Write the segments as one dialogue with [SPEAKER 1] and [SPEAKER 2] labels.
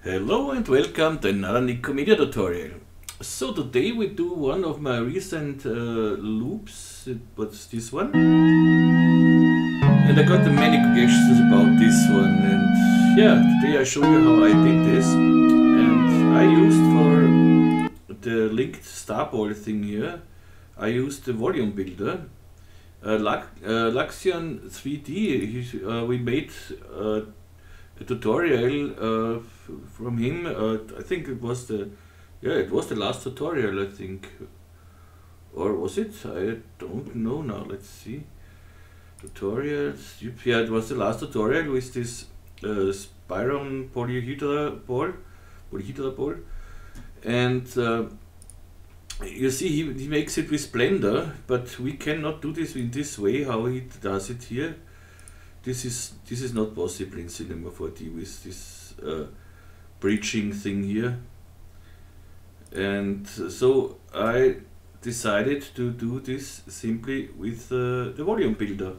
[SPEAKER 1] Hello and welcome to another Nikomedia tutorial. So today we do one of my recent loops. What's this one? And I got many questions about this one, and yeah, today I show you how I did this. And I used for the linked star ball thing here, I used the volume builder. Gaussian 3D, we made a tutorial from him. I think it was the last tutorial, I think, or was it? I don't know now. Let's see. Tutorials. Yeah, it was the last tutorial with this Spline polyhedra ball, and you see he makes it with Blender, but we cannot do this in this way how he does it here. This is not possible in Cinema 4D with this bridging thing here, and so I decided to do this simply with the volume builder.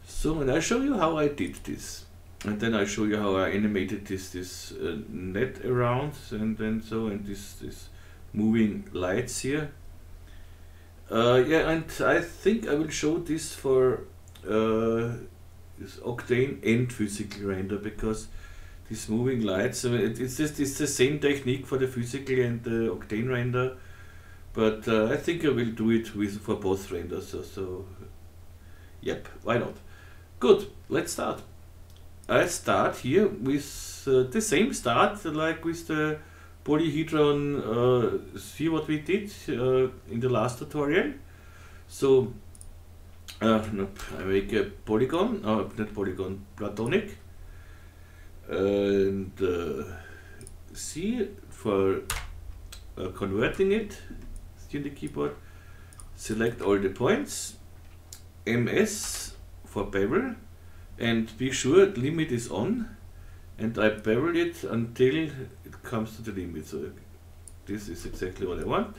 [SPEAKER 1] So, and I show you how I did this, and then I show you how I animated this net around, and then this moving lights here. Yeah, and I think I will show this for this Octane and physical render, because these moving lights, it's the same technique for the physical and the Octane render, but I think I will do it for both renders. So yep, why not? Good, let's start. I start here with the same start like with the polyhedron. See what we did in the last tutorial. So nope, I make a polygon, not polygon, platonic, and C for converting it. See the keyboard, select all the points, MS for bevel, and be sure limit is on, and I bevel it until it comes to the limit. So this is exactly what I want,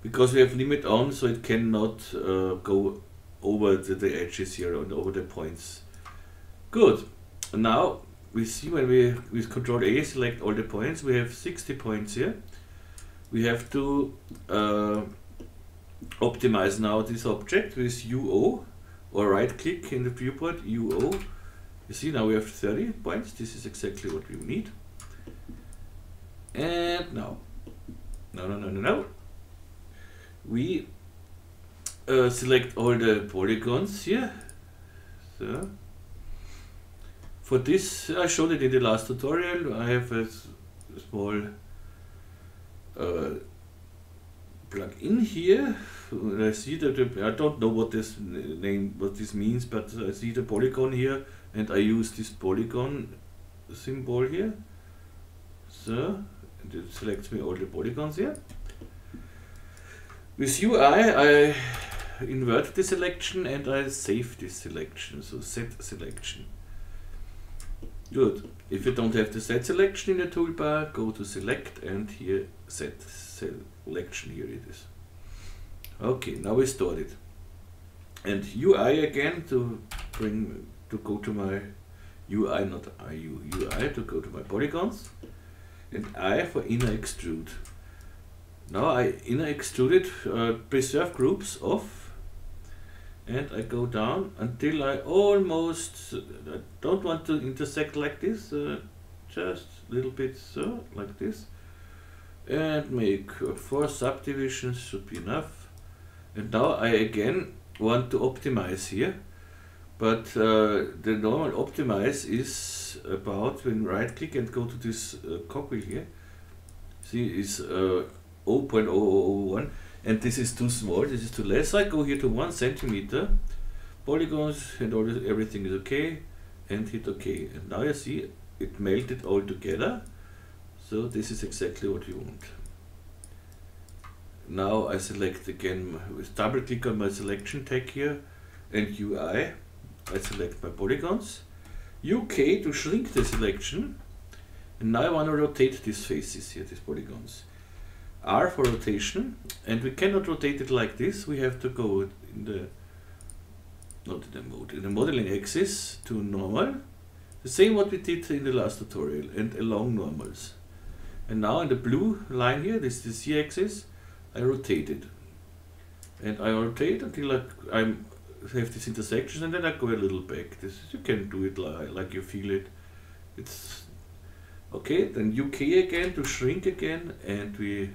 [SPEAKER 1] because we have limit on, so it cannot go over the edges here and over the points. Good. Now we see when we with Control A select all the points, we have 60 points here. We have to optimize now this object with UO, or right click in the viewport, UO. You see now we have 30 points. This is exactly what we need. And now, no. We select all the polygons here. So for this, I showed it in the last tutorial. I have a small plug-in here. I see that I don't know what this means, but I see the polygon here, and I use this polygon symbol here. So and it selects me all the polygons here. With UI, I invert the selection and I save this selection, so set selection. Good. If you don't have the set selection in the toolbar, go to select and here set selection, here it is. Okay, now we stored it. And UI again to go to my UI, not IU, UI to go to my polygons, and I for inner extrude. Now I inner extrude it, preserve groups off, and I go down until I almost, I don't want to intersect like this, just a little bit so, like this, and make 4 subdivisions should be enough. And now I again want to optimize here, but the normal optimize is about when right click and go to this cogwheel here. See, is 0.0001, and this is too small, this is too less. I go here to 1 centimeter, polygons, and all this, everything is okay, and hit OK. And now you see it melted all together. So this is exactly what you want. Now I select again with double click on my selection tag here, and UI, I select my polygons, UK to shrink the selection, and now I want to rotate these faces here, these polygons. R for rotation, and we cannot rotate it like this, we have to go in the, not in the mode, in the modeling axis to normal, The same what we did in the last tutorial, and along normals. And now in the blue line here, this is the z-axis, I rotate it. And I rotate until I have these intersections, and then I go a little back. This you can do it like you feel it. It's okay. Then UK again to shrink again, and the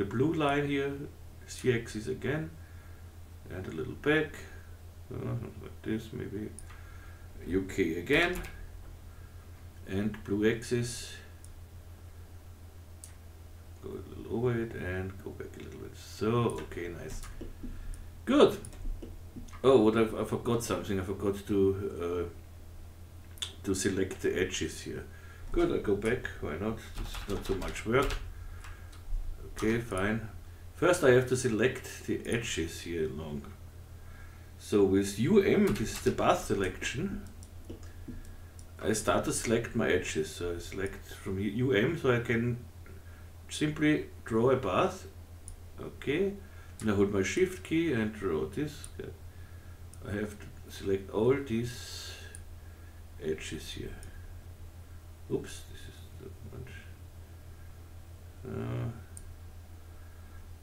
[SPEAKER 1] blue line here, z-axis again, and a little back, like this maybe. UK again, and blue axis. Go a little over it and go back a little bit. So, okay, nice. Good. Oh, what I forgot something. I forgot to select the edges here. Good, I go back. Why not? It's not so much work. Okay, fine. First I have to select the edges here along. So with UM, this is the path selection, I start to select my edges. So I select from UM, so I can simply draw a path. Okay, and I hold my shift key and draw this. I have to select all these edges here. Oops, this is the one.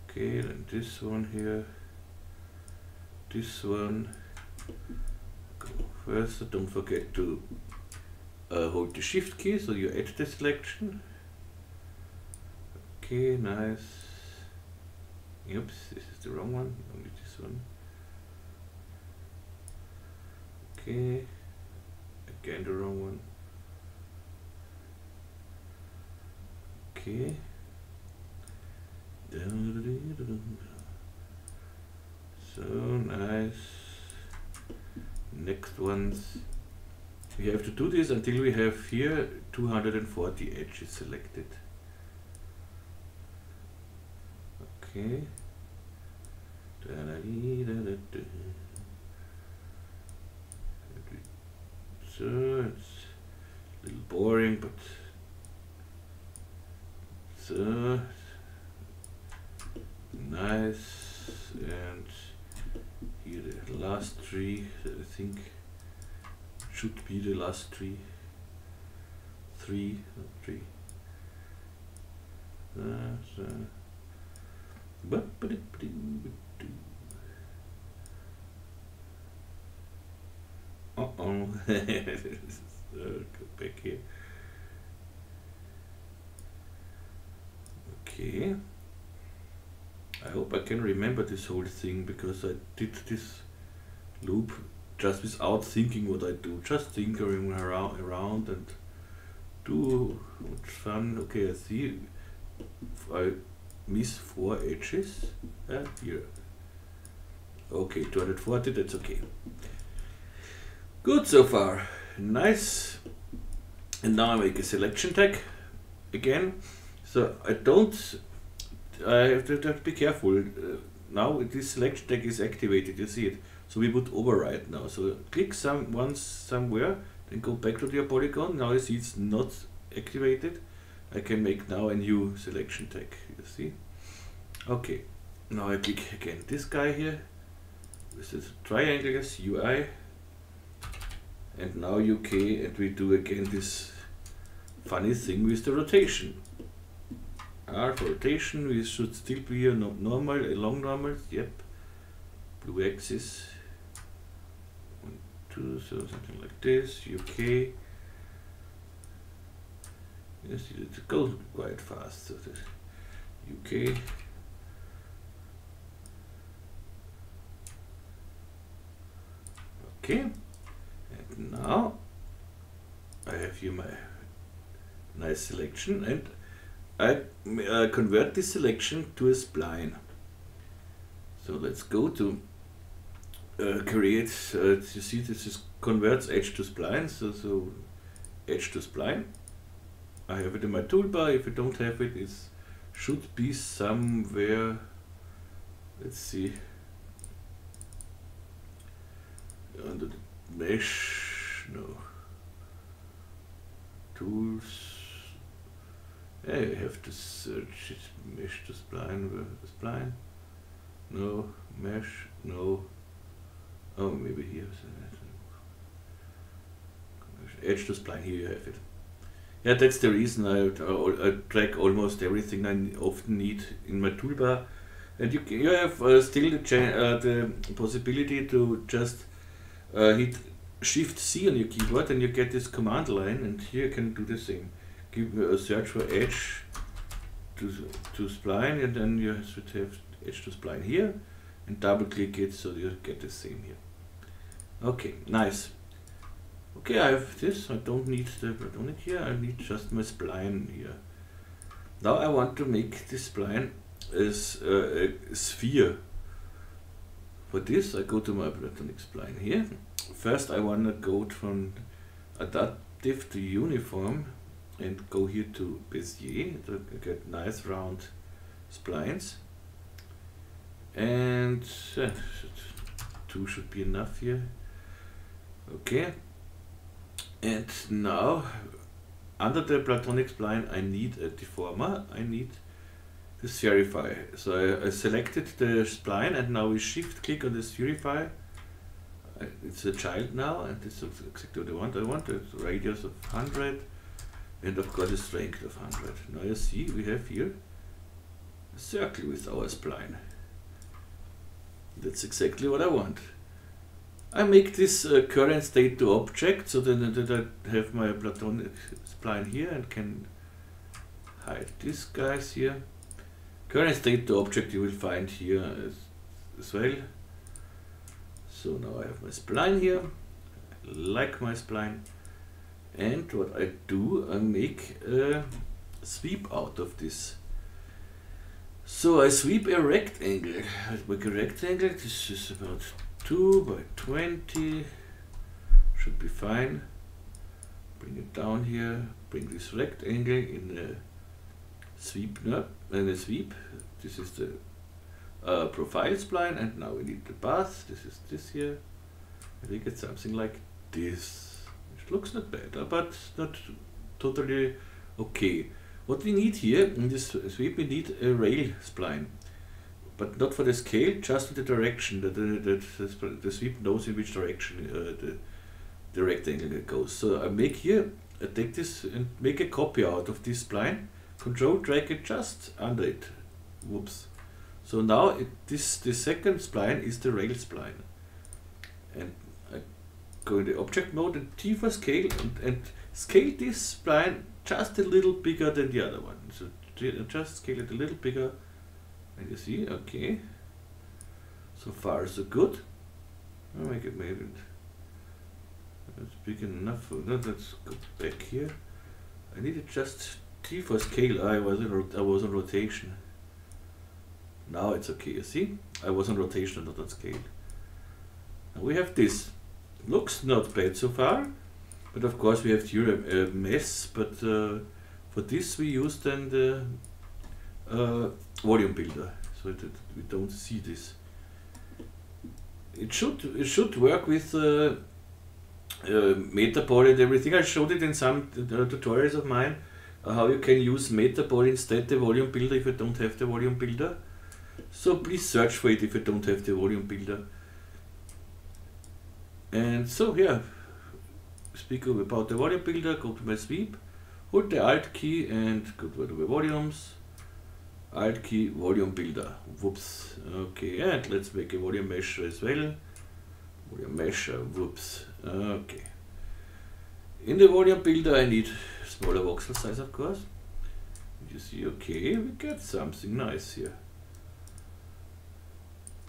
[SPEAKER 1] Okay, then this one here. This one. Go first, so don't forget to hold the shift key so you add the selection. Okay, nice. Oops, this is the wrong one, only this one. Okay, again the wrong one. Okay. So nice. Next ones. We have to do this until we have here 240 edges selected. Okay. So it's a little boring, but so nice. And here the last tree, I think should be the last tree. Three. So. Uh-oh. Go back here. Okay. I hope I can remember this whole thing, because I did this loop just without thinking what I do, just tinkering around and do much fun. Okay, I see I miss 4 edges here. Okay, 240, that's okay. Good so far, nice. And now I make a selection tag again. So I have to be careful. Now this selection tag is activated, you see it. So we would override now. So click once somewhere, then go back to your polygon. Now you see it's not activated. I can make now a new selection tag, you see. Okay, now I click again this guy here. This is triangle as UI. And now UK, and we do again this funny thing with the rotation. R for rotation, we should still be a normal, a long normal, yep. Blue axis. 1, 2, so something like this, UK. Yes, it goes quite fast, so this UK. Okay, and now I have here my nice selection, and I convert this selection to a spline. So let's go to create, you see this is converts edge to spline, so edge to spline. I have it in my toolbar. If you don't have it, it should be somewhere, let's see, under the mesh, no, tools, I have to search it, mesh to spline, spline, no, mesh, no, oh maybe here, edge to spline. Here you have it. Yeah, that's the reason I track almost everything I often need in my toolbar. And you have still the possibility to just hit Shift C on your keyboard and you get this command line, and here you can do the same. Give a search for edge to spline, and then you should have edge to spline here, and double click it so you get the same here. Okay, nice. Okay, I have this. I don't need the platonic here, I need just my spline here. Now I want to make this spline as a sphere. For this I go to my platonic spline here. First I want to go from adaptive to uniform and go here to Bezier to get nice round splines. And 2 should be enough here. Okay. And now under the platonic spline I need a deformer. I need the spherify. So I selected the spline and now we shift click on the spherify. It's a child now, and this is exactly what I want. I want a radius of 100 and of course a strength of 100. Now you see we have here a circle with our spline. That's exactly what I want. I make this current state to object, so then I have my platonic spline here and can hide these guys here. Current state to object you will find here as well. So now I have my spline here, I like my spline, and what I do, I make a sweep out of this. So I sweep a rectangle. I make a rectangle, this is about 2 by 20, should be fine. Bring it down here, bring this rectangle in a sweep knob, and a sweep. This is the profile spline, and now we need the path. This is this here, and we get something like this, which looks not bad, but not totally okay. What we need here in this sweep, we need a rail spline, but not for the scale, just for the direction, that the sweep knows in which direction the rectangle goes. So I take this and make a copy out of this spline, control drag it just under it. Whoops. So now the second spline is the rail spline. And I go in the object mode and T for scale and scale this spline just a little bigger than the other one. So just scale it a little bigger, and you see, okay. So far so good. I'll make it maybe that's big enough. No, let's go back here. I needed just T for scale. I was on rotation. Now it's okay, you see? I was on rotation, not on scale. Now we have this. Looks not bad so far, but of course we have here a mess, but for this we use then the volume builder, so that we don't see this. It should work with Metapoly and everything. I showed it in some tutorials of mine, how you can use Metapoly instead the volume builder if you don't have the volume builder. So please search for it if you don't have the volume builder. And so yeah, speak about the volume builder, go to my sweep, hold the Alt key and go to the volumes, Alt key, volume builder. Whoops. Okay, and let's make a volume measure as well. Volume measure, whoops. Okay. In the volume builder I need smaller voxel size, of course. You see, okay, we get something nice here.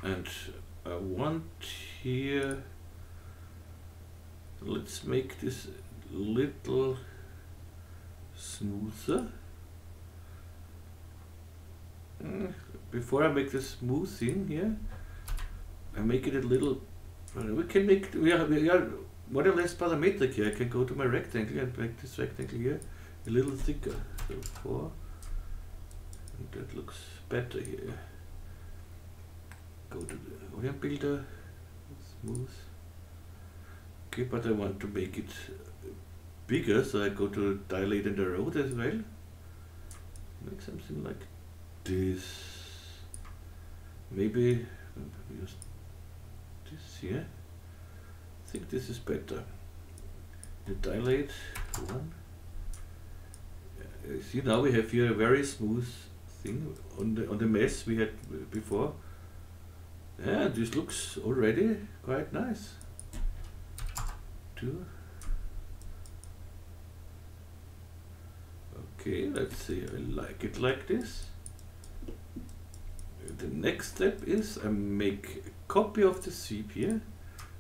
[SPEAKER 1] And I want here, let's make this little smoother. Before I make the smoothing here, I make it a little, we are more or less parametric here. I can go to my rectangle and make this rectangle here a little thicker. So 4, and that looks better here. Go to the volume builder, smooth. Okay, but I want to make it bigger, so I go to dilate in the road as well. Make something like this. Maybe use this here. I think this is better. the dilate one. See, now we have here a very smooth thing on the mess we had before. Yeah, this looks already quite nice. 2. Okay, let's see. I like it like this. The next step is I make a copy of the sweep here.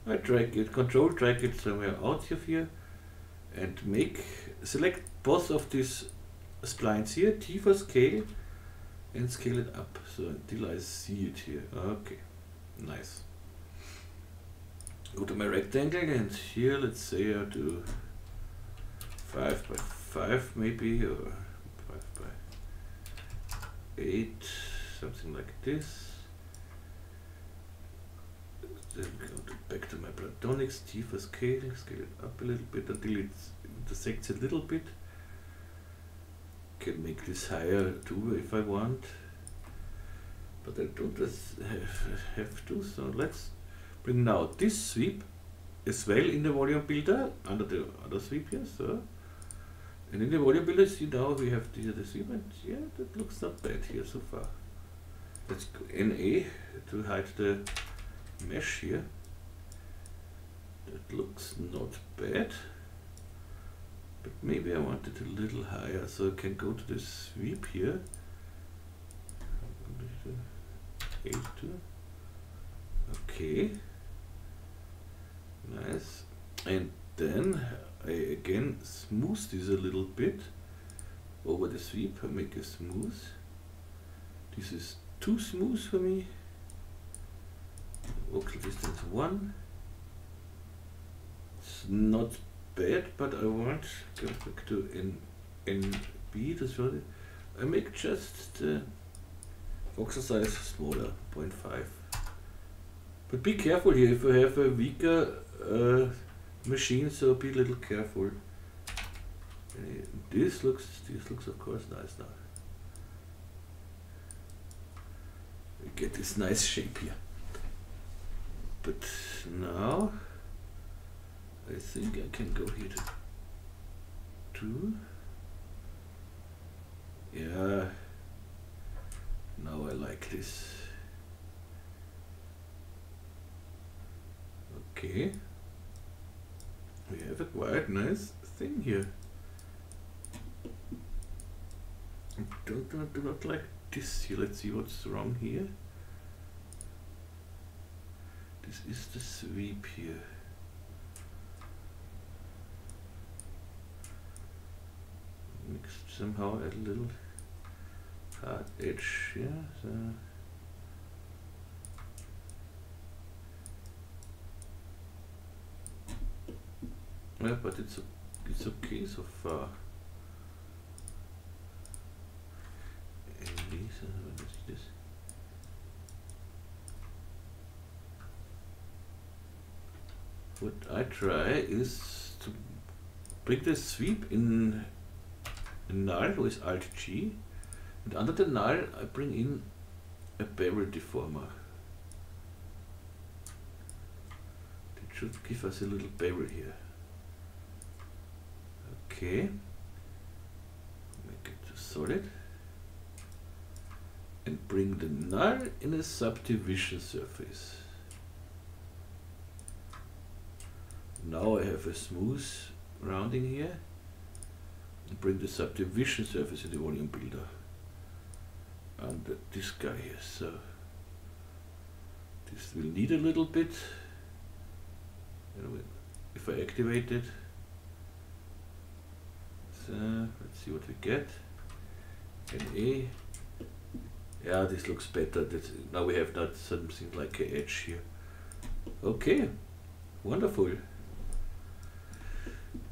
[SPEAKER 1] I drag it, control drag it somewhere out of here, and select both of these splines here, T for scale, and scale it up so until I see it here. Okay, nice. Go to my rectangle, and here let's say I do 5 by 5 maybe, or 5 by 8, something like this. Then go back to my platonics, T for scaling, scale it up a little bit until it intersects a little bit. Can make this higher too if I want, but I don't have to, so let's bring now this sweep as well in the volume builder under the other sweep here, so. And in the volume builder, see now we have the sweep, and yeah, that looks not bad here so far. Let's go NA to hide the mesh here. That looks not bad, but maybe I want it a little higher, so I can go to the sweep here. 8 to. Okay, nice. And then I again smooth this a little bit over the sweep. I make it smooth. This is too smooth for me. Voxel distance 1. It's not bad, but I want to go back to NB. That's what I make just the voxel size smaller, 0.5. But be careful here if you have a weaker machine, so be a little careful. This looks of course nice now. We get this nice shape here. But now I think I can go here to 2. Yeah, now I like this. Okay, we have a quite nice thing here. I do not like this here. Let's see what's wrong here. This is the sweep here. Mixed somehow a little hard edge here. So yeah, but it's okay so far. And these, what is this? What I try is to bring the sweep in null with Alt G, and under the null I bring in a bevel deformer. It should give us a little bevel here. Okay, make it solid and bring the null in a subdivision surface. Now I have a smooth rounding here, and bring the subdivision surface in the volume builder under this guy here. So this will need a little bit, if I activate it. So let's see what we get. NA. Yeah, this looks better. Now we have not something like an edge here. Okay, wonderful.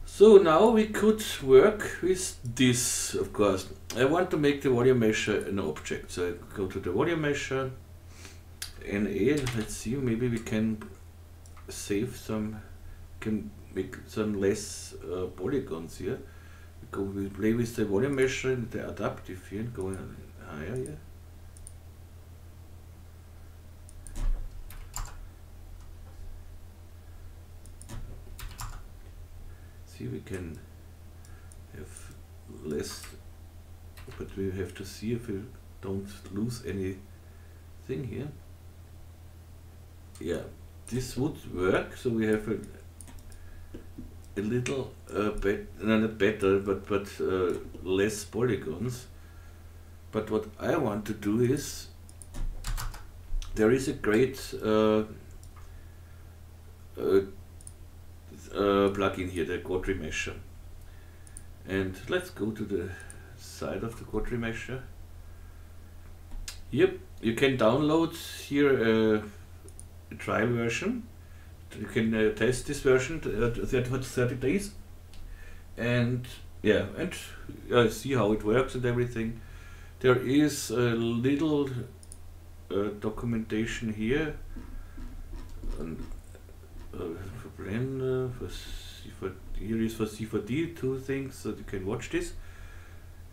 [SPEAKER 1] So now we could work with this, of course. I want to make the volume measure an object. So I go to the volume measure, NA, let's see, maybe we can save some, can make some less polygons here. We play with the volume measure and the adaptive here and go higher here. see, we can have less, but we have to see if we don't lose anything here. Yeah, this would work, so we have a little not better, but less polygons. But what I want to do is, there is a great plugin here, the quad Remesher. And let's go to the side of the quad Remesher. Yep, you can download here a trial version. You can test this version 30 days, and yeah, and see how it works and everything. There is a little documentation here, and for Blender, here is for C4D, 2 things, so you can watch this.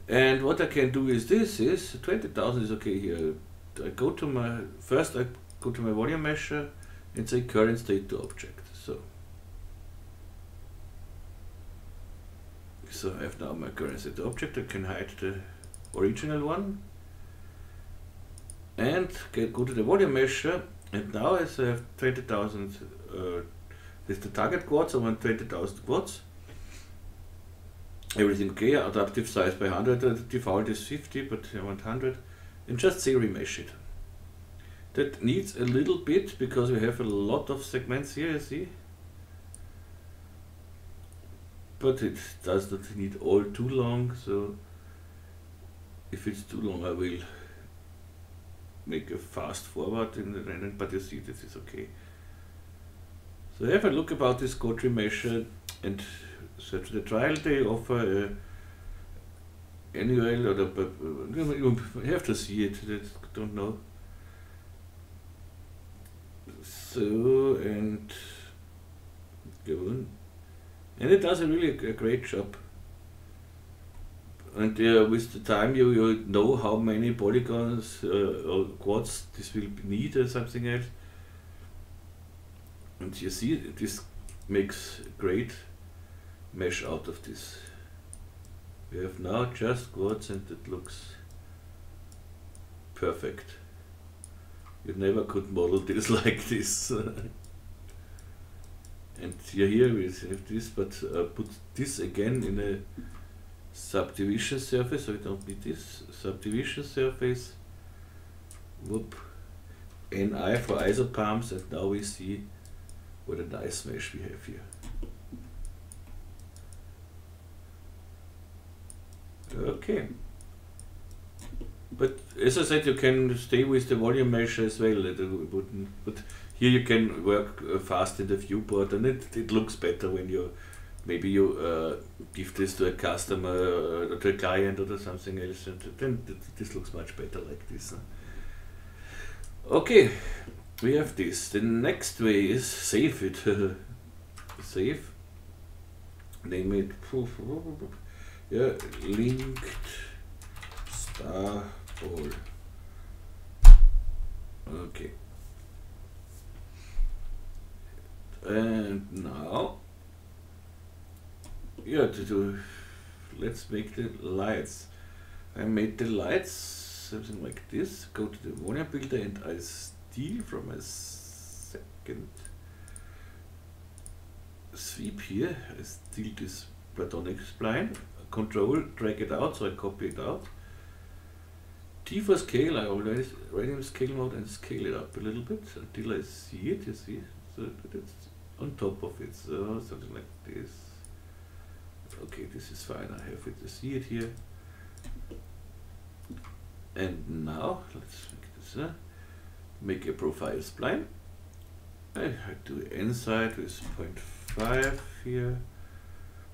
[SPEAKER 1] And what I can do is this: 20,000 is okay here. I go to my volume measure and say current state to object. So I have now my current state to object. I can hide the original one and go to the volume measure, and now as I have 20,000 with the target quads, I want 20,000 quads. Everything okay, adaptive size by 100, the default is 50, but I want 100, and just say remesh it. That needs a little bit because we have a lot of segments here, you see. But it does not need all too long, so if it's too long I will make a fast forward in the rendering, but you see this is okay. So have a look about this quad Remesher and search the trial. They offer annual, or you have to see it, I don't know. So, and go on. And it does a really a great job. And with the time you know how many polygons or quads this will need or something else. And you see, this makes a great mesh out of this. We have now just quads and it looks perfect. You never could model this like this. And here we have this, but put this again in a subdivision surface, so we don't need this. Subdivision surface, whoop, NI for isopalms, and now we see what a nice mesh we have here. Okay. But as I said, you can stay with the volume mesh as well. But here you can work fast in the viewport, and it looks better when you maybe you give this to a customer or to a client or something else, and then this looks much better like this. Okay, we have this. The next way is save it. Save. Name it. Yeah, linked star ball. Okay. And now, yeah, let's make the lights. I made the lights something like this. Go to the volume builder and I steal from a second sweep here. I steal this platonic spline. Control, drag it out, so I copy it out. T for scale, I always write in scale mode and scale it up a little bit until I see it, you see. So it's on top of it, so something like this. Okay, this is fine, I have it, I see it here. And now, let's make this, make a profile spline. I do inside with 0.5 here.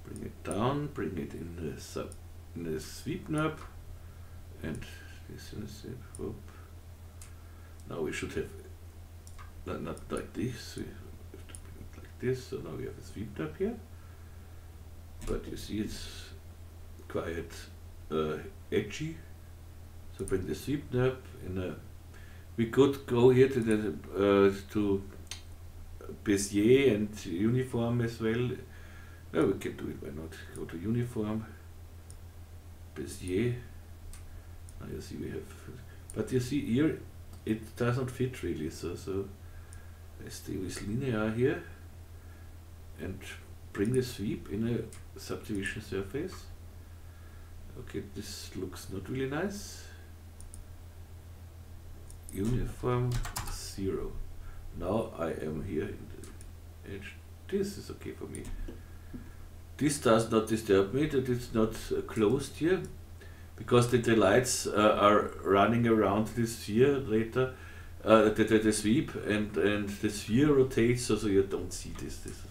[SPEAKER 1] Bring it down, bring it in the sweep knob, and this is it. Whoop. Now we should have not like this. We have to bring it like this. So now we have a sweep knob here, but you see it's quite edgy. So bring the sweep knob in a. We could go here to the to Bezier and uniform as well. Yeah, we can do it, why not? Go to uniform, Bezier. Now you see we have, but you see here it doesn't fit really, so I stay with linear here and bring the sweep in a subdivision surface. Okay, this looks not really nice. Uniform 0. Now I am here in the edge. This is okay for me. This does not disturb me that it's not closed here, because the lights are running around this sphere later, the sweep, and the sphere rotates, so you don't see this. This is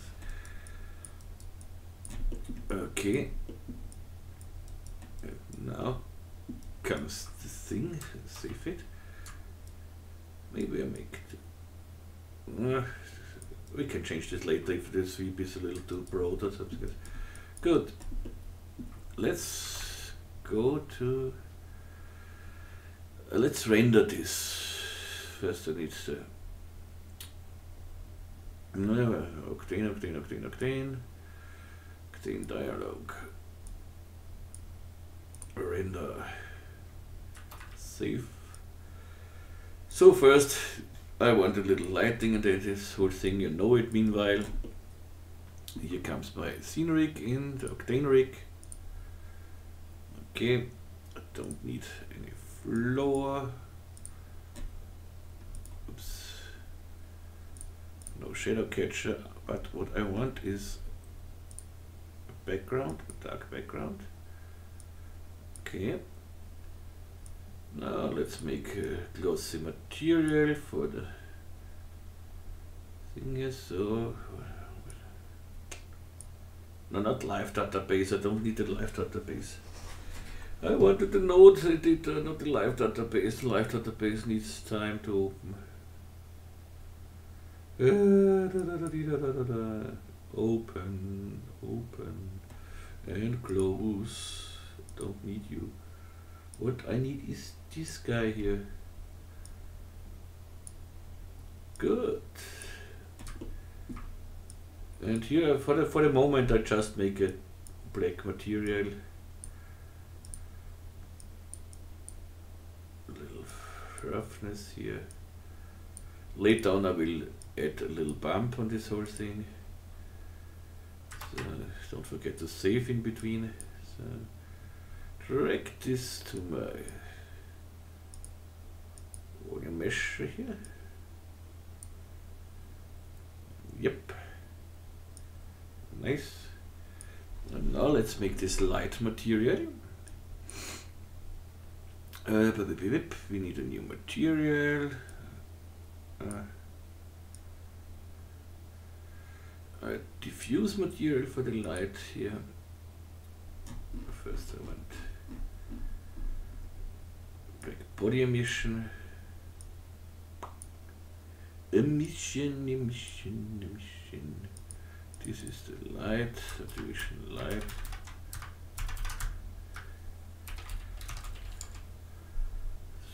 [SPEAKER 1] okay. Now comes the thing. Save it. Maybe I make it. We can change this later if the sweep is a little too broad or something. Good. Let's go to. Let's render this. First, I need octane dialog. Render. Save. So first I want a little lighting and then this whole thing, you know it meanwhile. Here comes my scene rig in the Octane rig. Okay, I don't need any floor. Oops. No shadow catcher, but what I want is a background, a dark background. Okay. Now let's make a glossy material for the thing here. So, no, not live database. I don't need a live database. I wanted the node, not the live database. Live database needs time to open. Open, and close. Don't need you. What I need is this guy here. Good. And here for the moment I just make a black material. A little roughness here. Later on I will add a little bump on this whole thing. So don't forget to save in between. So drag this to my Remesher here. Yep. Nice. And now let's make this light material. We need a new material. A diffuse material for the light here. First I want black body emission. Emission. This is the light, subdivision light.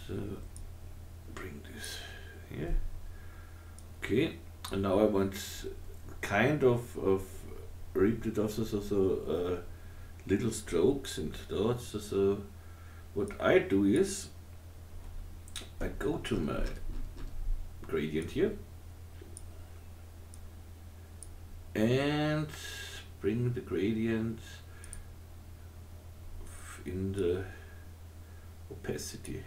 [SPEAKER 1] So bring this here. Okay, and now I want kind of repeat also so little strokes and dots. So what I do is I go to my gradient here and bring the gradient in the opacity.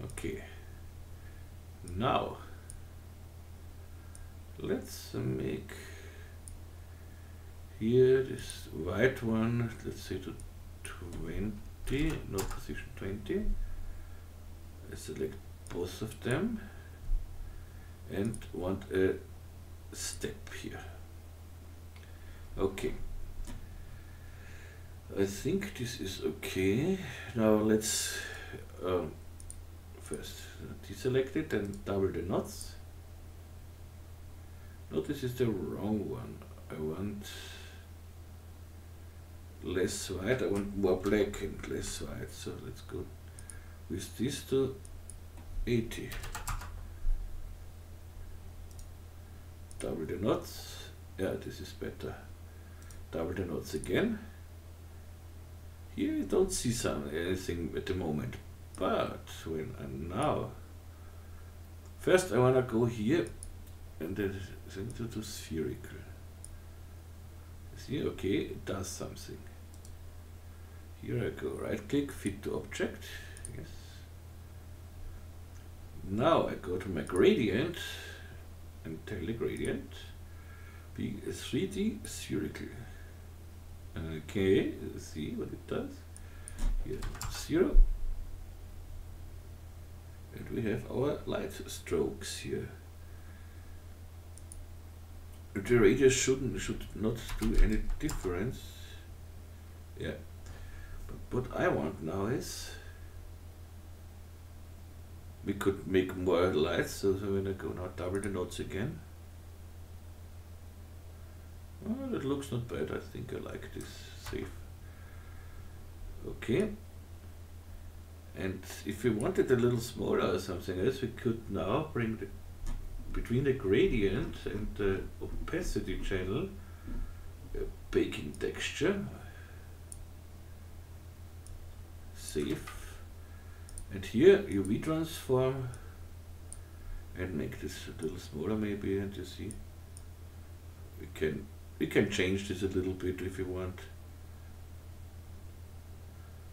[SPEAKER 1] Okay, now let's make here this white one, let's say to 20, no, position 20. I select both of them and want a step here. Okay, I think this is okay. Now let's first deselect it and double the knots. No, this is the wrong one. I want less white, I want more black and less white. So let's go with this to 80. Double the knots Yeah, this is better. Double the knots again. Here you don't see anything at the moment, but when now, first I wanna go here and then to spherical. See, okay, it does something. Here I go, right click, fit to object, yes. Now I go to my gradient and tell the gradient be 3D spherical. Okay, see what it does. Here 0. And we have our light strokes here. The radius should not do any difference. Yeah. But what I want now is we could make more lights, so when I go now double the knots again. Oh, that looks not bad. I think I like this. Save. Okay. And if we wanted a little smaller or something else, we could now bring the between the gradient and the opacity channel a baking texture. Save. And here UV transform and make this a little smaller maybe, and you see we can change this a little bit if you want.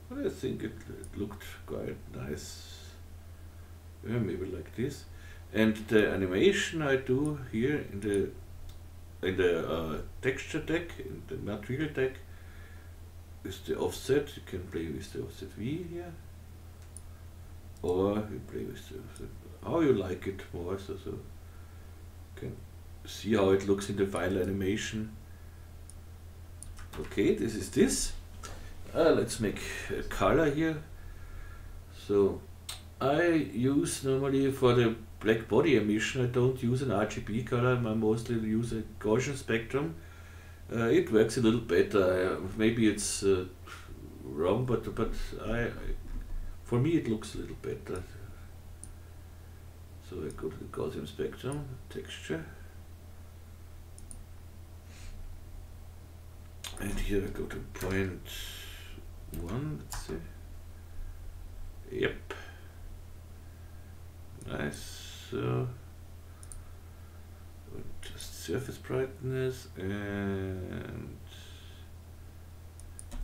[SPEAKER 1] But I think it looked quite nice. Yeah, maybe like this. And the animation I do here in the texture deck, in the material deck, is the offset. You can play with the offset V here, or you play with the offset how you like it more. So you can see how it looks in the final animation. Okay, this is this. Let's make a color here. So I use normally for the black body emission, I don't use an RGB color, I mostly use a Gaussian Spectrum. It works a little better. Maybe it's wrong, but for me it looks a little better. So I go to the Gaussian Spectrum, texture. And here I go to 0.1, let's see. Yep. Nice. So just surface brightness and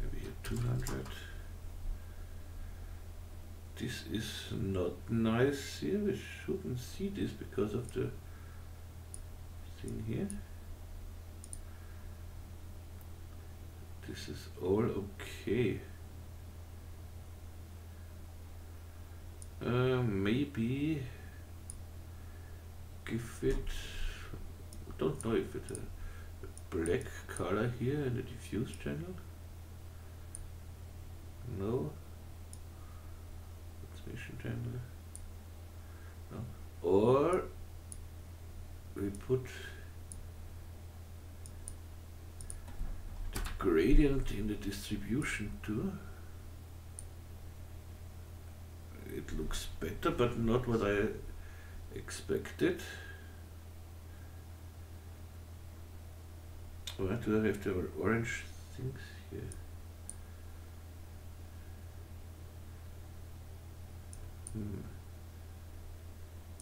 [SPEAKER 1] maybe here 200. This is not nice here. We shouldn't see this because of the thing here. This is all okay. Maybe give it, don't know if it's a black color here in the diffuse channel. No. Transmission channel. No. Or we put the gradient in the distribution too. It looks better, but not what I expected. Where do I have the orange things here?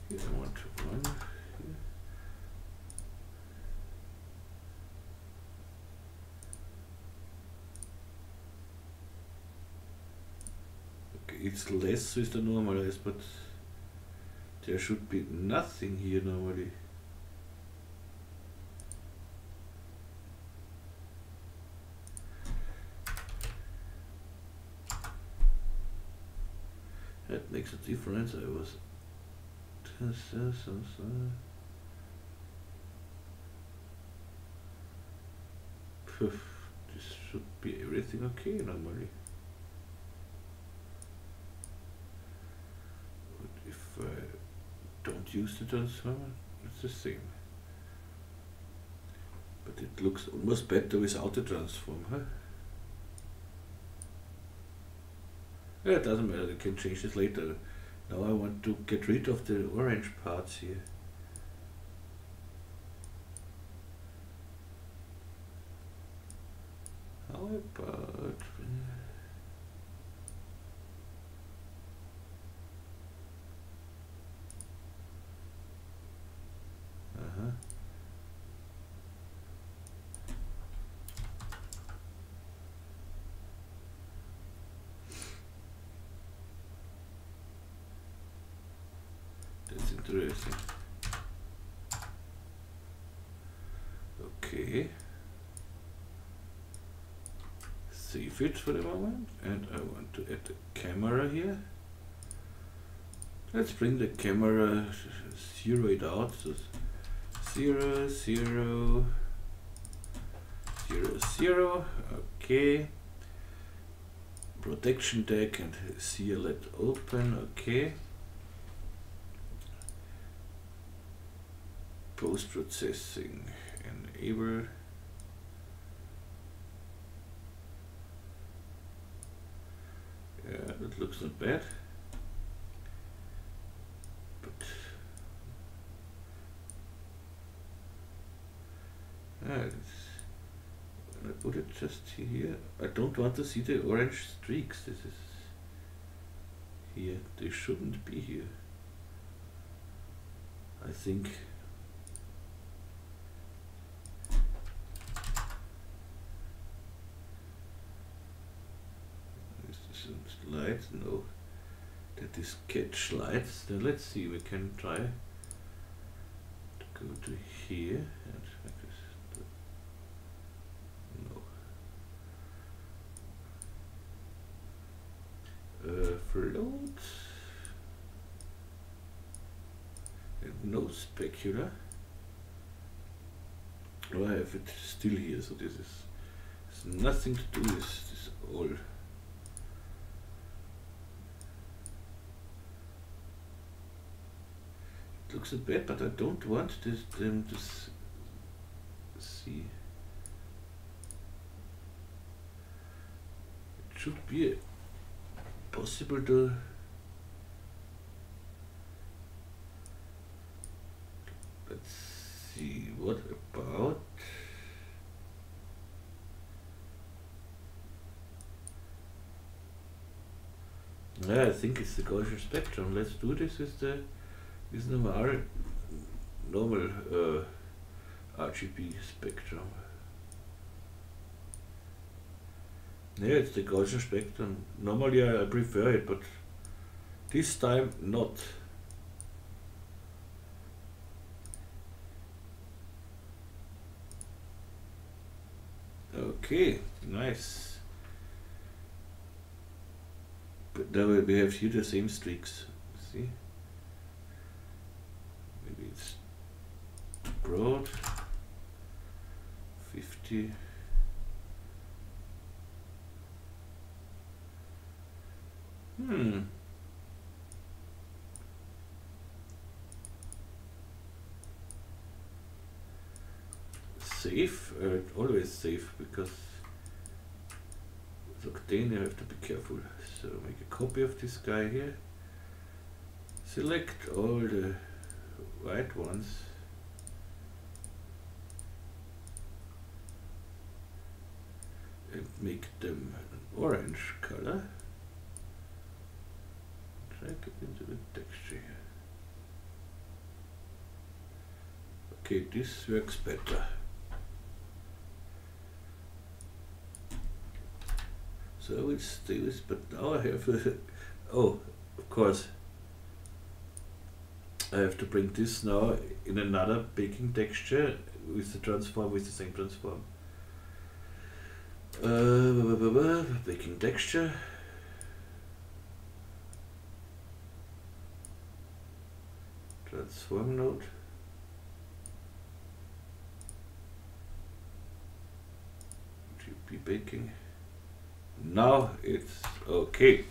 [SPEAKER 1] Here I want one here. It's less with the normalize, but there should be nothing here normally. That makes a difference. I was this should be everything okay normally. If I don't use the transformer, it's the same. But it looks almost better without the transform, huh? Yeah, it doesn't matter, I can change this later. Now I want to get rid of the orange parts here. How about that's interesting. Okay. Save it for the moment, and I want to add the camera here. Let's bring the camera, zero it out, so 0, 0, 0, 0, okay. Protection tag and CLED open, okay. Post processing enable. Yeah, that looks not bad. But when I put it just here, I don't want to see the orange streaks. This is here. They shouldn't be here. I think lights, no, that is sketch lights. Then let's see, we can try to go to here and make this, no, float and no specular. Oh, I have it still here, so this is nothing to do with this all. Looks a bit, but I don't want them to see. It should be possible to let's see, what about yeah, I think it's the Gaussian spectrum. Let's do this with the normal RGB spectrum. Yeah, it's the Gaussian spectrum. Normally I prefer it, but this time not. Okay, nice. But now we have here the same streaks. See? Maybe it's too broad. 50. Save, always save, because with Octane you have to be careful. So make a copy of this guy here. Select all the white ones. And make them an orange color. Drag it into the texture here. Okay, this works better. So I will stay with, but now I have oh, of course, I have to bring this now in another baking texture with the transform, with the same transform. Baking texture. Transform node. GP baking. Now it's okay.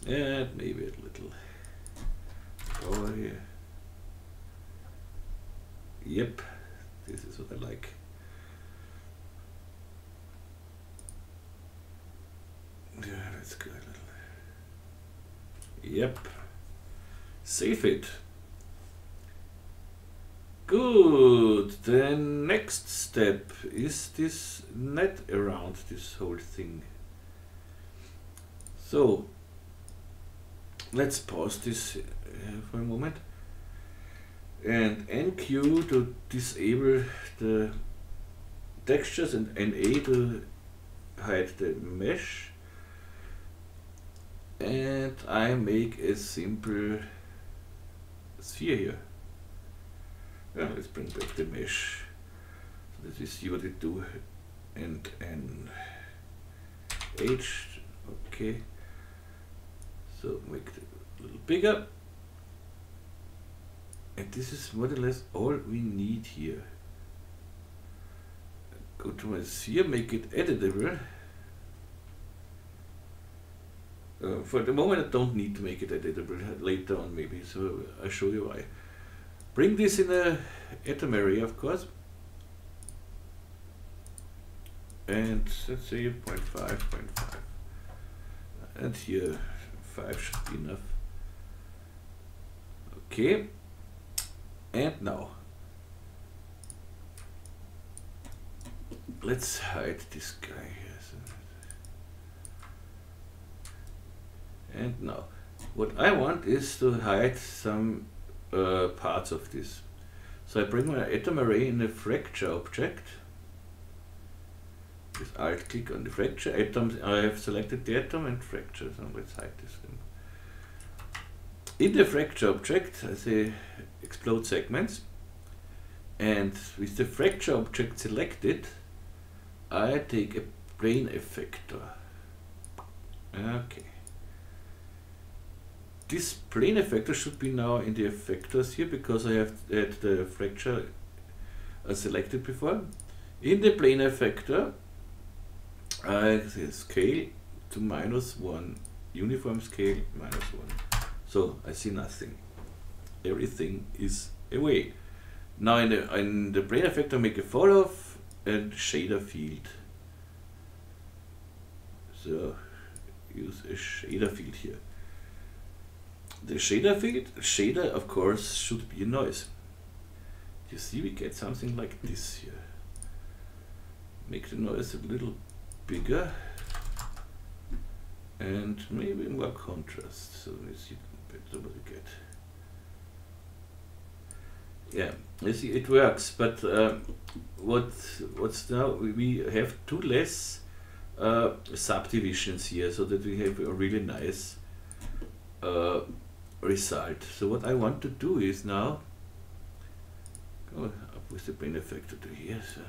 [SPEAKER 1] And maybe a little over here. Yep, this is what I like. Yeah, let's go a little. Yep. Save it. Good. The next step is this net around this whole thing. So let's pause this for a moment and NQ to disable the textures and NA to hide the mesh, and I make a simple sphere here. Yeah, let's bring back the mesh so that we see what it do, and H, okay, so make it a little bigger, and this is more or less all we need here. Go to my sphere, make it editable. For the moment I don't need to make it editable, later on maybe, so I'll show you why. Bring this in a atom array, of course, and let's say 0.5, 0.5, and here 5 should be enough. Okay, and now let's hide this guy here. And now what I want is to hide some parts of this. So I bring my atom array in a fracture object. Just alt click on the fracture atoms. I have selected the atom and fracture. So let's hide this thing. In the fracture object I say explode segments, and with the fracture object selected I take a plane effector. Okay. This plane effector should be now in the effectors here because I have had the fracture selected before. In the plane effector I say scale to -1, uniform scale -1. So I see nothing. Everything is away. Now in the plane effector make a fall off and shader field. So use a shader field here. The shader of course should be a noise. You see we get something like this here. Make the noise a little bigger and maybe more contrast, so we see better what we get. Yeah, you see it works, but what's now, we have two less subdivisions here so that we have a really nice result. So what I want to do is now go up with the plane effector to here. So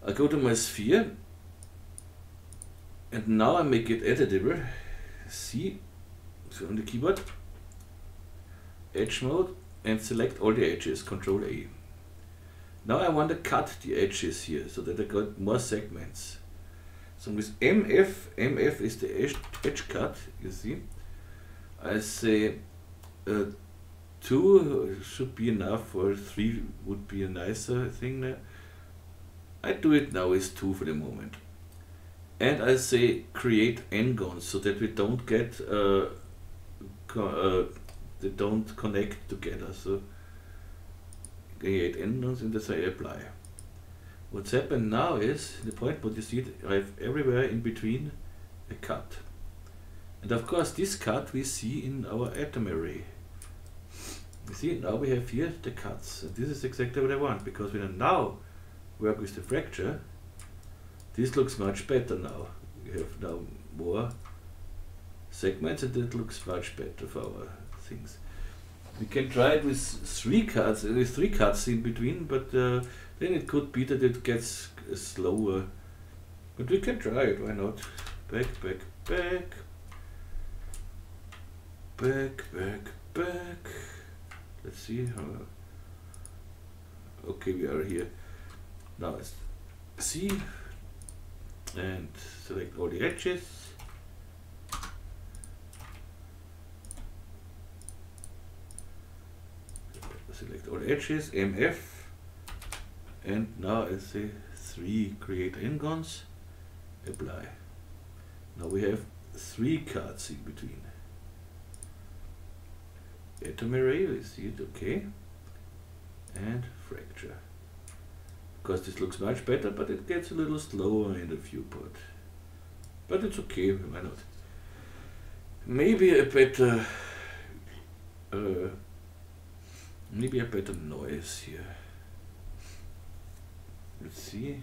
[SPEAKER 1] I go to my sphere and now I make it editable. C, so on the keyboard, edge mode, and select all the edges, Control A. Now I want to cut the edges here so that I got more segments. So with MF is the edge cut, you see. I say 2 should be enough, or 3 would be a nicer thing there. I do it now with 2 for the moment. And I say create n-gons so that we don't get they don't connect together. So create n-gons and I say apply. What's happened now is, the point what you see, I have everywhere in between a cut. And of course this cut we see in our atom array. You see, now we have here the cuts. And this is exactly what I want, because when I now work with the fracture, this looks much better now. We have now more segments and it looks much better for our things. We can try it with 3 cuts, in between, but then it could be that it gets slower. But we can try it, why not? Back, back, back. Back, back, back. Let's see how. Okay, we are here. Now it's C and select all the edges. Select all the edges, MF, and now I say 3, create n-gons, apply. Now we have 3 cuts in between. Atom array, we see it, okay. and fracture. Of course this looks much better, but it gets a little slower in the viewport. But it's okay, why not? Maybe a better noise here. Let's see.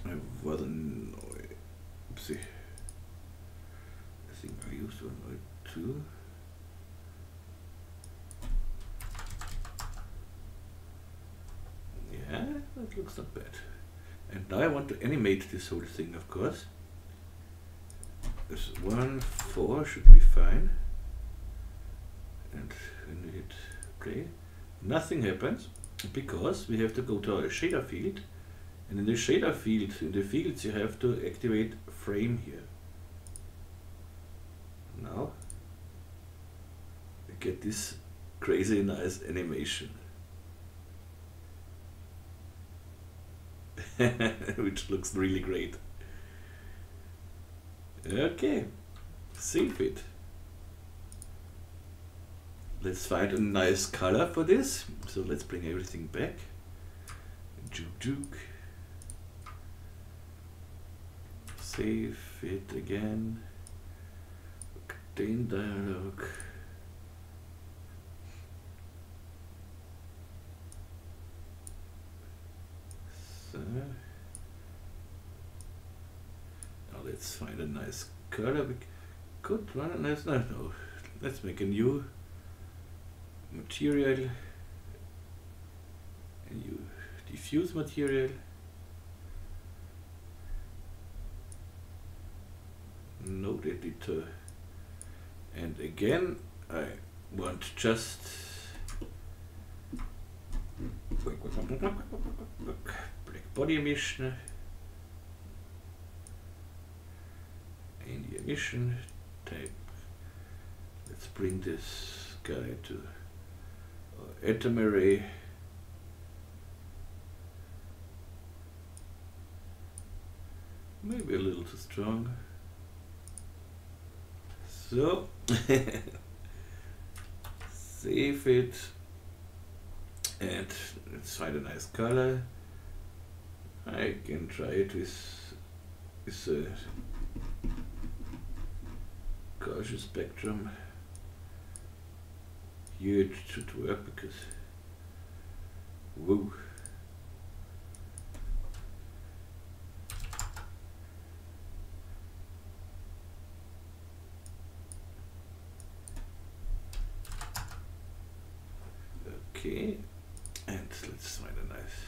[SPEAKER 1] I wasn't noise. Oopsie. I think I used one or two. Yeah, that looks not bad. And now I want to animate this whole thing, of course. This 1.4 should be fine. And when we hit play, nothing happens because we have to go to our shader field. And in the shader field, in the fields, you have to activate frame here. Now we get this crazy nice animation. Which looks really great. Okay, save it. Let's find a nice color for this. So let's bring everything back. Juke. Save it again. Octane dialog. So now let's find a nice color. We could run a nice. No. Let's make a new material. A new diffuse material. Node editor. And again, I want just black body emission and the emission type. Let's bring this guy to atom array. Maybe a little too strong. So save it and let's find a nice color. I can try it with Gaussian Spectrum. Here it should work because whoa. Okay, and let's find a nice,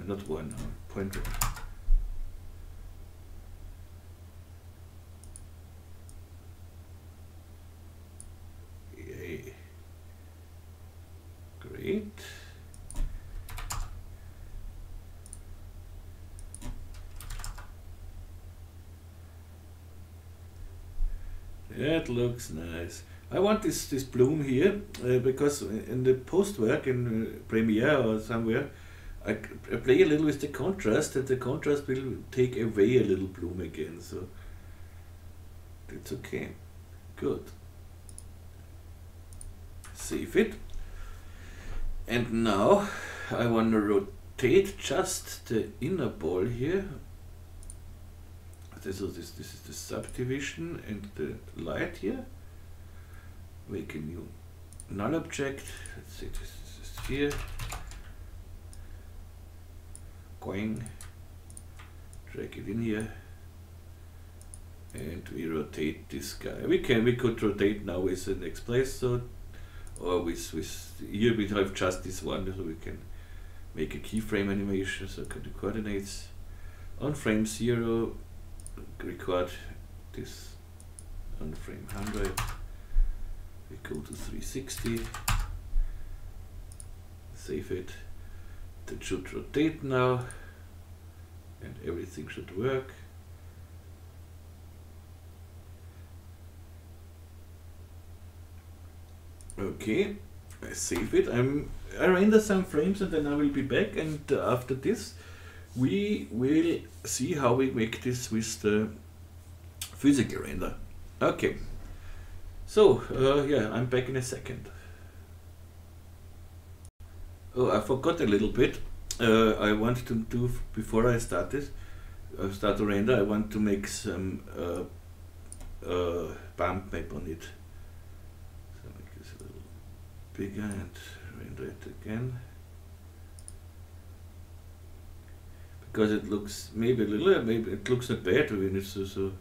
[SPEAKER 1] not one, point one. Yay, great. That looks nice. I want this bloom here because in the post work in Premiere or somewhere, I play a little with the contrast, and the contrast will take away a little bloom again. So that's okay. Good. Save it. And now I want to rotate just the inner ball here. This is the subdivision and the light here. Make a new null object. Let's say this is a sphere. Going. Drag it in here. And we rotate this guy. We could rotate now with the next place, so or with here we have just this one, so we can make a keyframe animation, so the coordinates on frame 0. Record this on frame 100. We go to 360. Save it. That should rotate now, and everything should work. Okay, I save it. I render some frames and then I will be back, and after this we will see how we make this with the physical render. Okay. So, yeah, I'm back in a second. Oh, I forgot a little bit. I want to do, before I start this, start to render, I want to make some bump map on it. So make this a little bigger and render it again. Because it looks maybe it looks not bad when it's so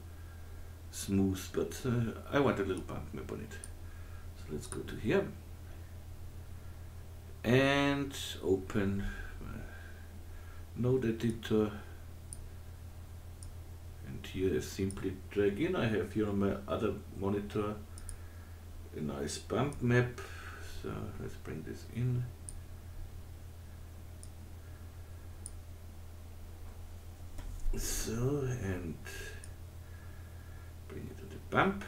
[SPEAKER 1] smooth, but I want a little bump map on it. So let's go to here and open node editor, and here I simply drag in. I have here on my other monitor a nice bump map, so let's bring this in. So, and bring it to the bump.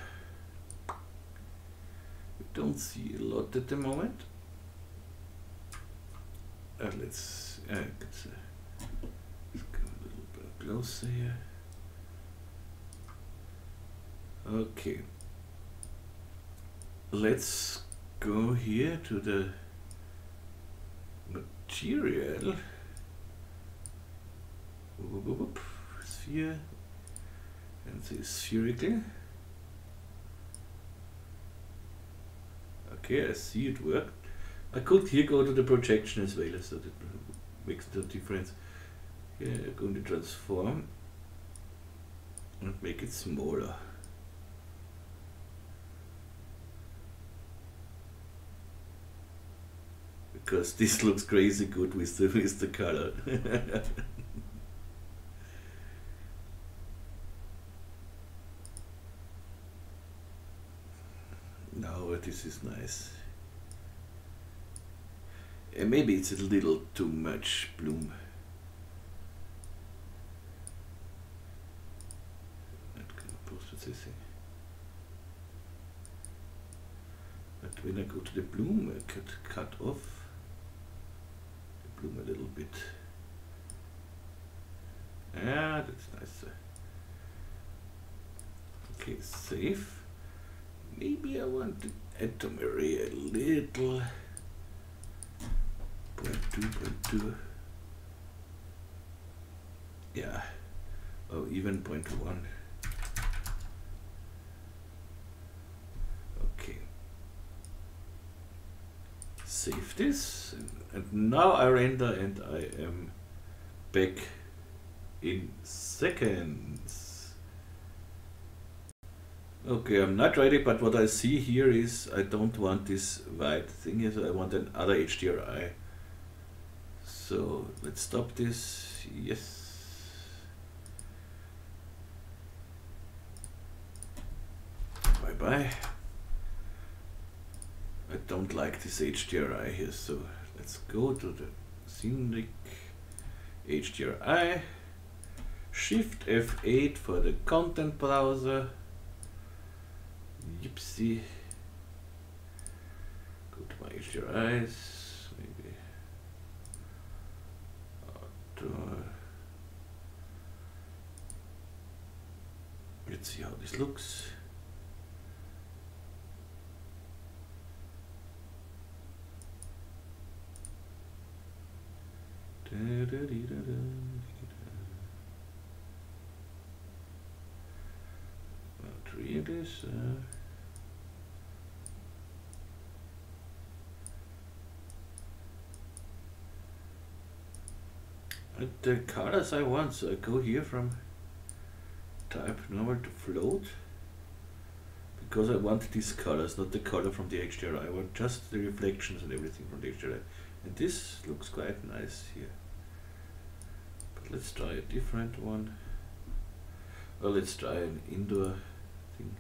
[SPEAKER 1] We don't see a lot at the moment. Let's go a little bit closer here. Okay. Let's go here to the material. Sphere and say spherical. Okay, I see it worked. I could here go to the projection as well, so that makes the difference. Here I'm going to transform and make it smaller. Because this looks crazy good with the color. No, this is nice. Maybe it's a little too much bloom. Not gonna post-processing. But when I go to the bloom, I could cut off the bloom a little bit. Ah, that's nice. Okay, save. Maybe I want to add to my array a little. 0.2. Yeah. Oh, even 0.1. Okay. Save this, and now I render, and I am back in seconds. Okay, I'm not ready, but what I see here is I don't want this white thing here, so I want another Hdri. So let's stop this. Yes. Bye bye. I don't like this Hdri here, so let's go to the Scene Rig Hdri. Shift F8 for the content browser. Yipsy. Go to my Hdris, maybe. Let's see how this looks. Not really, so. The colors I want, so I go here from type normal to float, because I want these colors, not the color from the Hdri. I want just the reflections and everything from the Hdri, and this looks quite nice here. But let's try a different one. Well, let's try an indoor thing.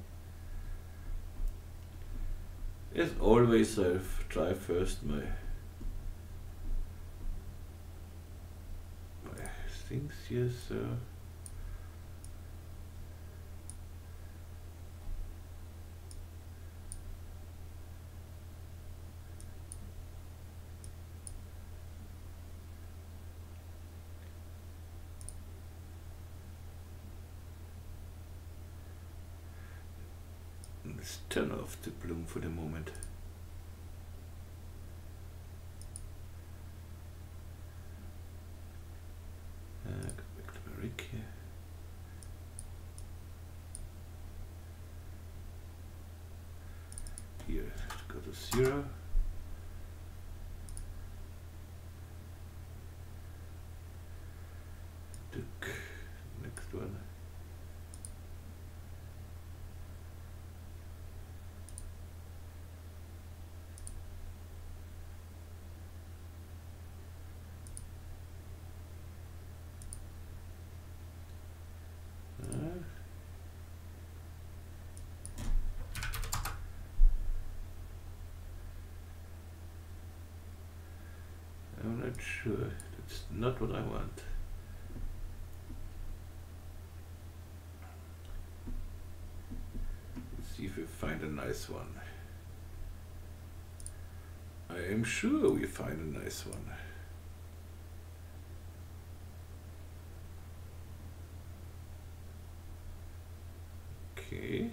[SPEAKER 1] As always, I try first my things here, so Let's turn off the bloom for the moment. Go back to my rig here. Here, go to 0. Next one. I'm not sure. That's not what I want. Let's see if we find a nice one. I am sure we find a nice one. Okay.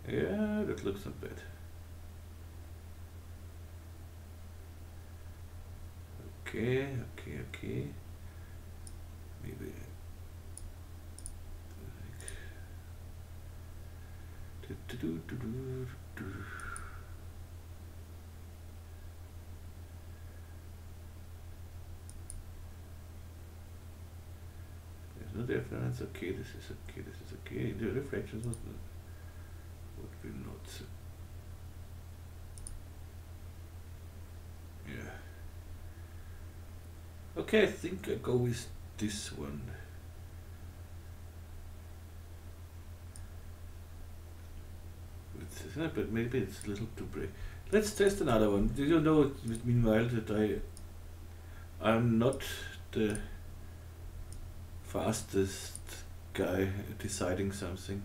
[SPEAKER 1] Yeah, that looks not bad. Okay. Maybe. There's no difference. Okay, this is okay. This is okay. The reflections would be not. Yeah. Okay, I think I go with this one. But maybe it's a little too bright. Let's test another one. Do you know, meanwhile, that I'm not the fastest guy at deciding something.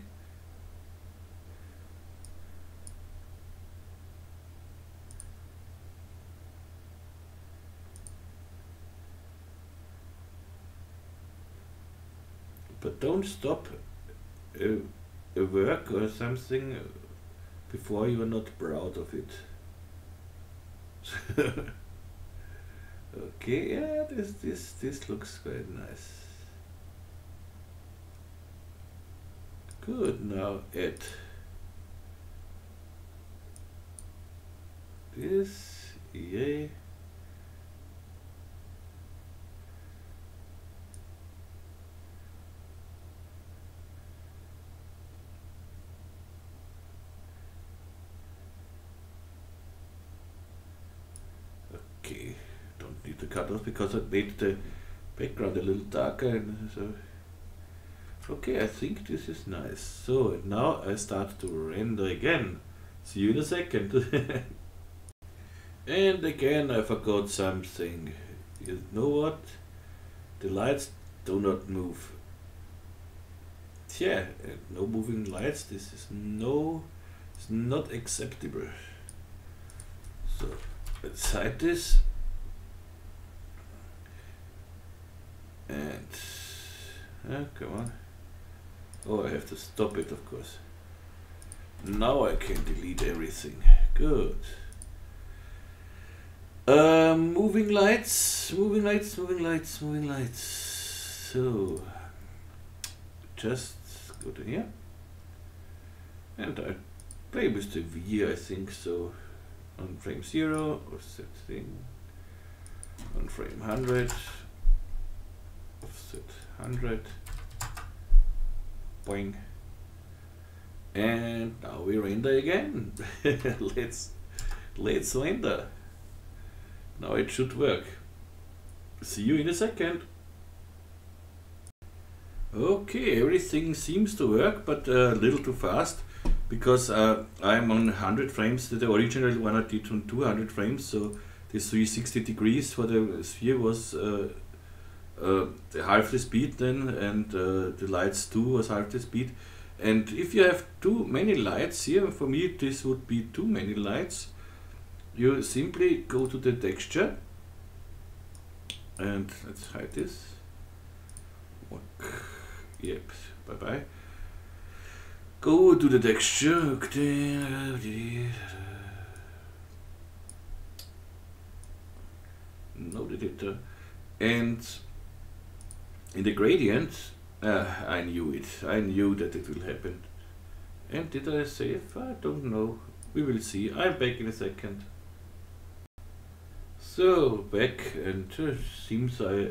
[SPEAKER 1] But don't stop a work or something before you are not proud of it. Okay, yeah, this looks quite nice. Good, now add this, yay. Okay, don't need the cutoff because I made the background a little darker, and so okay, I think this is nice. So now I start to render again. See you in a second. And again I forgot something. You know what? The lights do not move. Yeah, no moving lights. This is it's not acceptable. So let's hide this. And come on. Oh, I have to stop it, of course. Now I can delete everything. Good. Moving lights. So just go to here. And I play with the V, I think so. On frame 0, offset thing. On frame 100. Offset 100. Boing. And now we render again. let's render. Now it should work. See you in a second. Okay, everything seems to work, but a little too fast because I'm on 100 frames. The original one I did on 200 frames, so the 360 degrees for the sphere was half the speed then, and the lights too was half the speed. And if you have too many lights here, for me this would be too many lights, you simply go to the texture and let's hide this. Yep, bye bye. Go to the texture. No editor. And in the gradient, I knew it. I knew that it will happen. And did I save? I don't know. We will see. I'm back in a second. So back, and seems I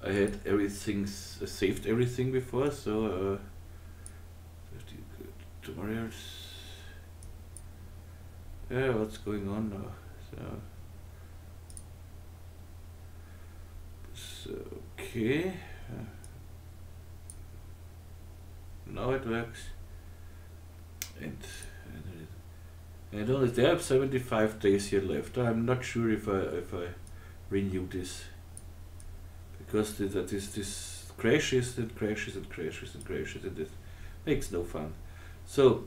[SPEAKER 1] had everything saved everything before. So tutorials. Yeah, what's going on now? So okay. Now it works. And only there have 75 days here left. I'm not sure if I renew this, because this crashes and crashes and crashes and crashes, and it makes no fun. So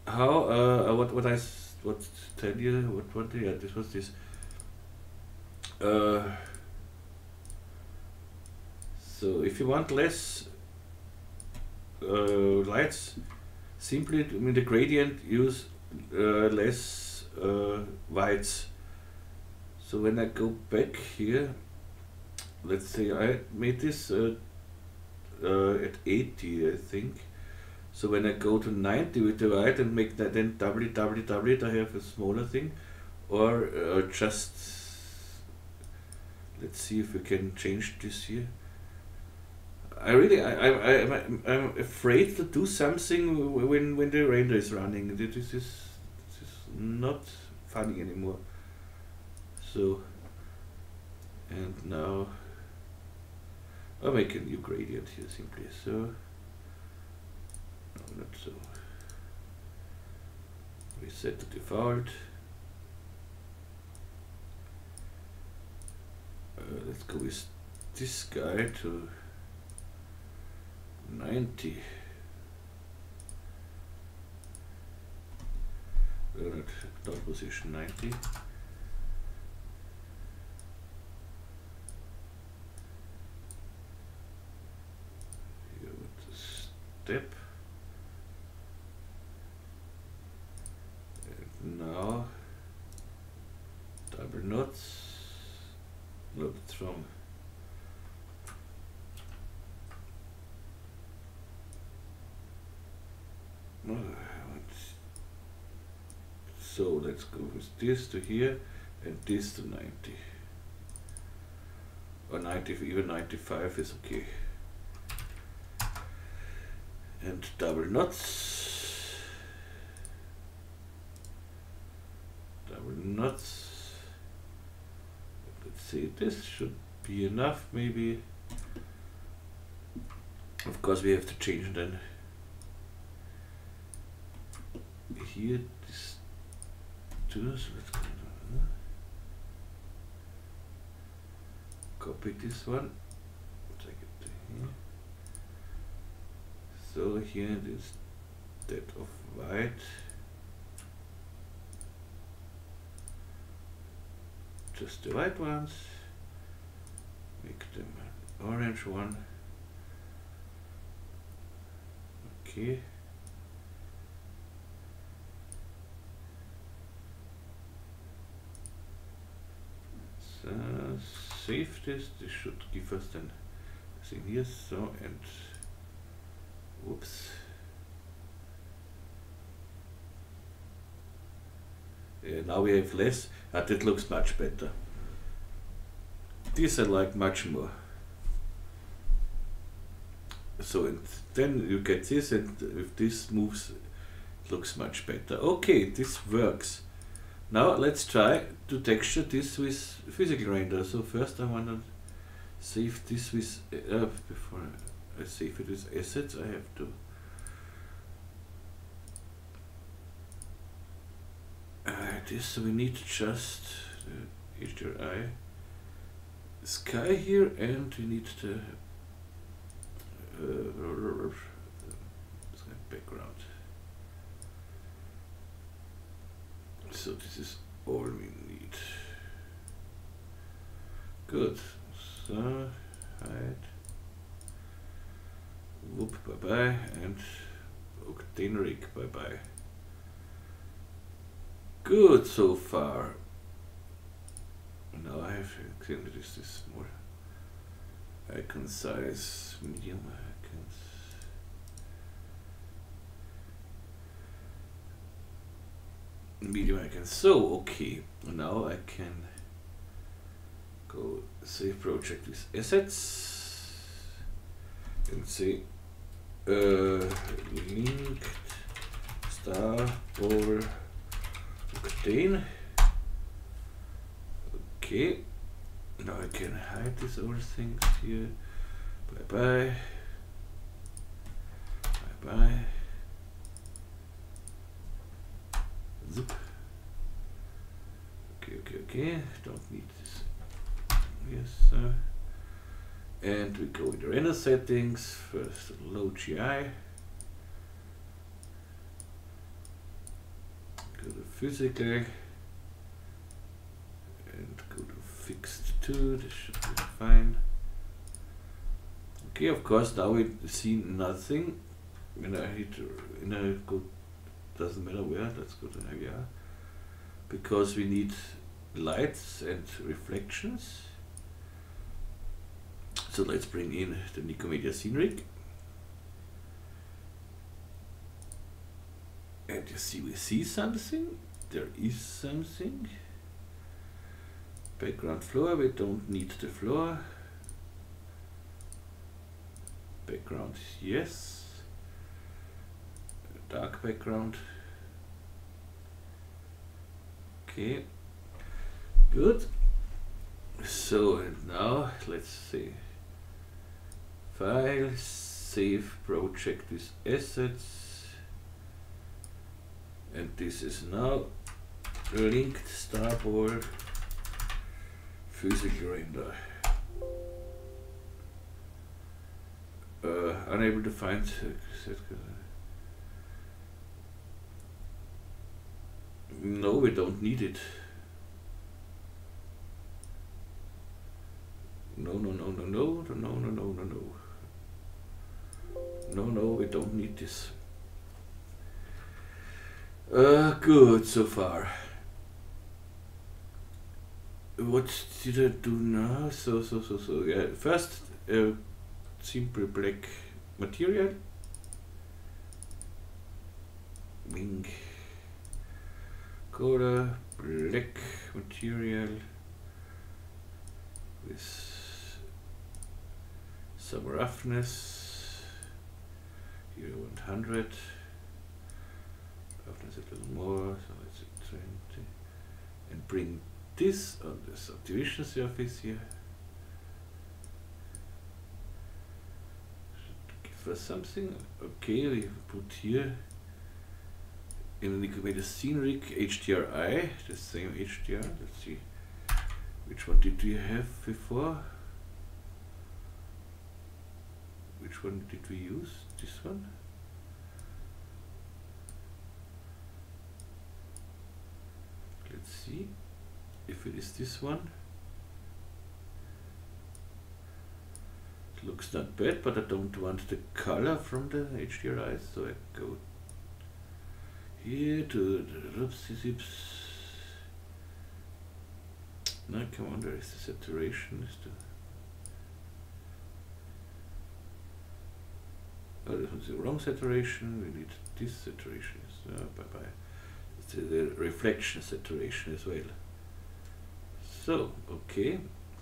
[SPEAKER 1] how what tell you what yeah, this was this. So if you want less lights, simply in the gradient use less whites. So when I go back here, let's say I made this at 80, I think. So when I go to 90 with the white and make that, then double it, I have a smaller thing. Or just, let's see if we can change this here. I'm afraid to do something when the render is running. This is not funny anymore. So, and now I'll make a new gradient here simply. So, no, not so. Reset the default. Let's go with this guy to 90. Not position 90. Here with the step. And now double knots. No, that's wrong. So let's go with this to here and this to 90. Or 90, even 95 is okay. And double knots. Double knots. Let's see, this should be enough maybe. Of course we have to change then. Here this so let's go down. Copy this one, take it to here. So here instead of white, just the white ones, make them an orange one. Okay. Save this. This should give us then the thing here. So, and whoops. Yeah, now we have less. That looks much better. This I like much more. So, and then you get this, and if this moves, it looks much better. Okay, this works. Now let's try to texture this with physical render. So first I want to save this with, before I save it with assets, I have to this, so we need just the Hdri sky here, and we need the background. So this is all we need. Good. So height. Whoop, bye bye, and OCTANE Rig, bye bye. Good so far. Now I have to extend this more icon size, medium icons. Medium icons. So okay, now I can go save project with assets and say linked star or OCTANE. Okay, now I can hide these other things here. Bye bye. Bye bye. Zip. Okay. Don't need this. Yes, sir. And we go in the render settings. First, low GI. Go to physical. And go to fixed 2. This should be fine. Okay, of course, now we see nothing. When I hit, when I go, doesn't matter where, let's go to IVR. Because we need lights and reflections. So let's bring in the Nikomedias Scene Rig. And you see, we see something. There is something. Background floor, we don't need the floor. Background, yes. Dark background. Okay, good. So, and now let's see. File, save project with assets. And this is now linked starboard physical render. Unable to find no, we don't need it. No, we don't need this. Good so far. What did I do now? So yeah, first simple black material. Wing color, black material with some roughness. Here 100. Roughness a little more, so let's say 20. And bring this on the subdivision surface here. Should give us something. Okay, we put here in the Nikomedias Scene Rig Hdri, the same HDR. Let's see, which one did we have before? Which one did we use? This one? Let's see if it is this one. It looks not bad, but I don't want the color from the HDRI, so I go here to the zips. No, come on, there is the saturation. Oh, this one's the wrong saturation. We need this saturation. Bye bye. It's the reflection saturation as well. So, okay.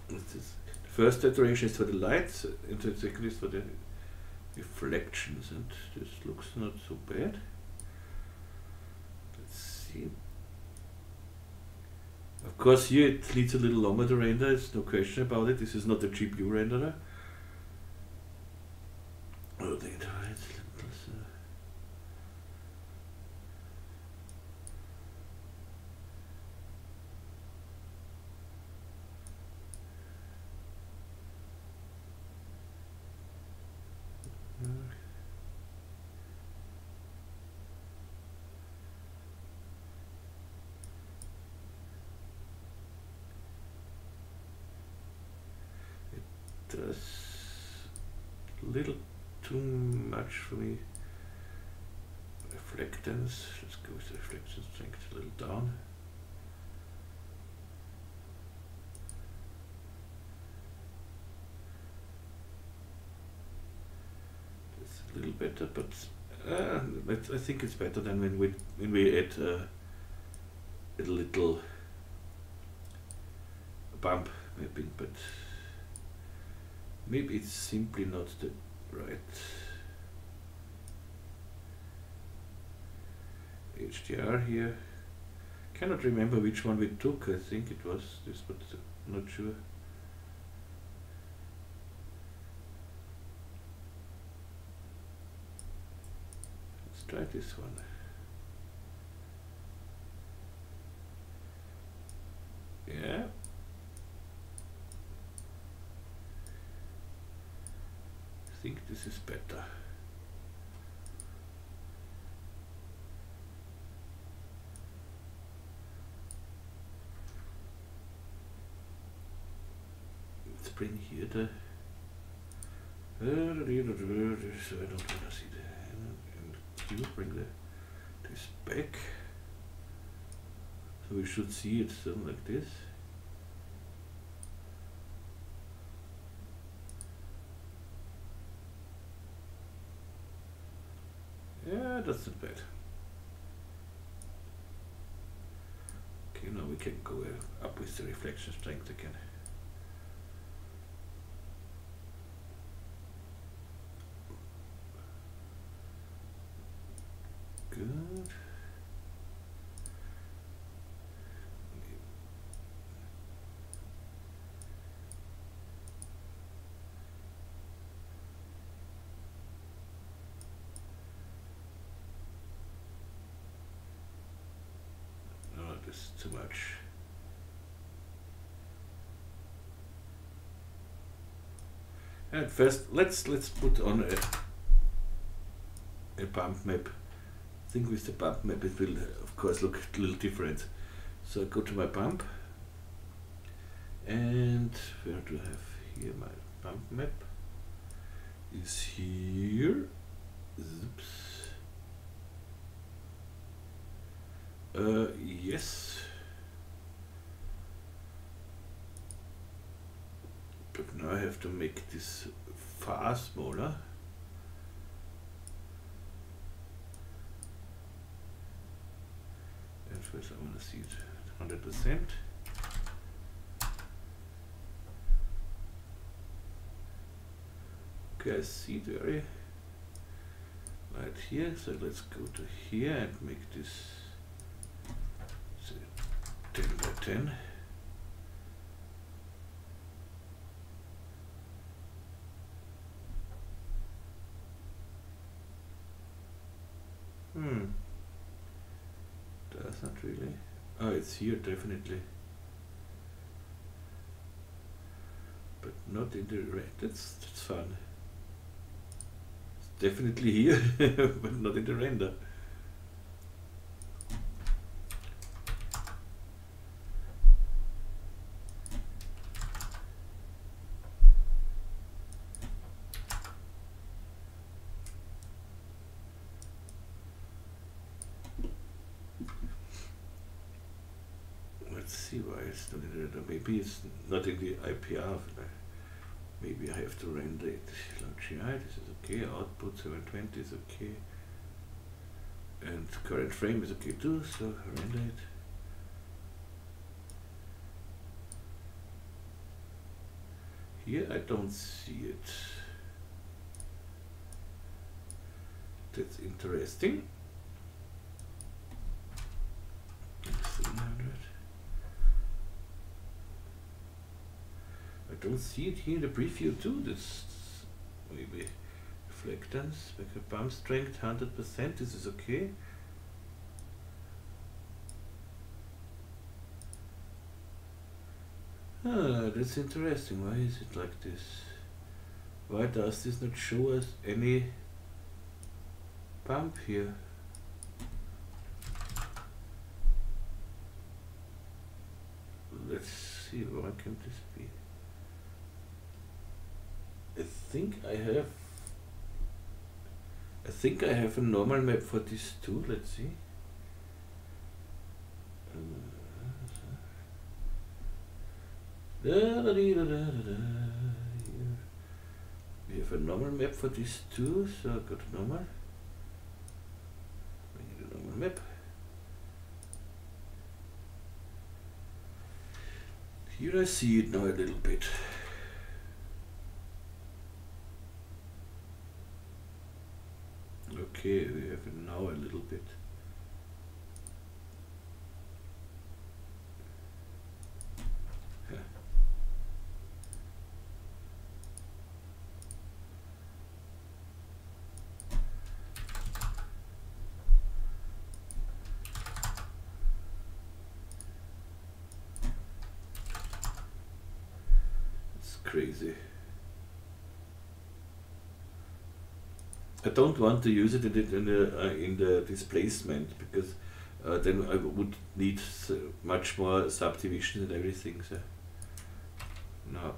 [SPEAKER 1] The first saturation is for the lights, and the second is for the reflections, and this looks not so bad. Of course, here it needs a little longer to render, there's no question about it. This is not a GPU renderer. Oh, the internet. Does little too much for me. Reflectance, let's go with the reflection strength a little down. That's a little better, but I think it's better than when we add a little bump mapping, but maybe it's simply not the right HDR here. Cannot remember which one we took. I think it was this, but not sure. Let's try this one. Yeah. I think this is better. Let's bring here the so I don't want to see the and you bring this back. So we should see it something like this. Yeah, that's not bad. Okay, now we can go up with the reflection strength again. Good. Too much. And first, let's put on a bump map. I think with the bump map it will, of course, look a little different. So I go to my bump, and where do I have here my bump map? Is here. Oops. Yes. But now I have to make this far smaller. And first I want to see it 100%. Okay, I see it very right here. So let's go to here and make this 10 by 10. Does not really. Oh, it's here definitely, but not in the red. That's fun. It's definitely here, but not in the render. Why it's not in the, maybe it's not in the IPR. Maybe I have to render it. Launch this is okay. Output 720 is okay, and current frame is okay too. So render it. Here I don't see it. That's interesting. 300. I don't see it here in the preview too. This maybe reflectance, backup bump strength 100%. This is okay. Ah, that's interesting. Why is it like this? Why does this not show us any bump here? Let's see, why can this be? I think I have I think I have a normal map for this too. Let's see. We have a normal map for this too, so I got normal. We need a normal map. Here I see it now a little bit. Okay, we have it now a little bit. Crazy. I don't want to use it in the displacement, because then I would need much more subdivisions and everything. So no.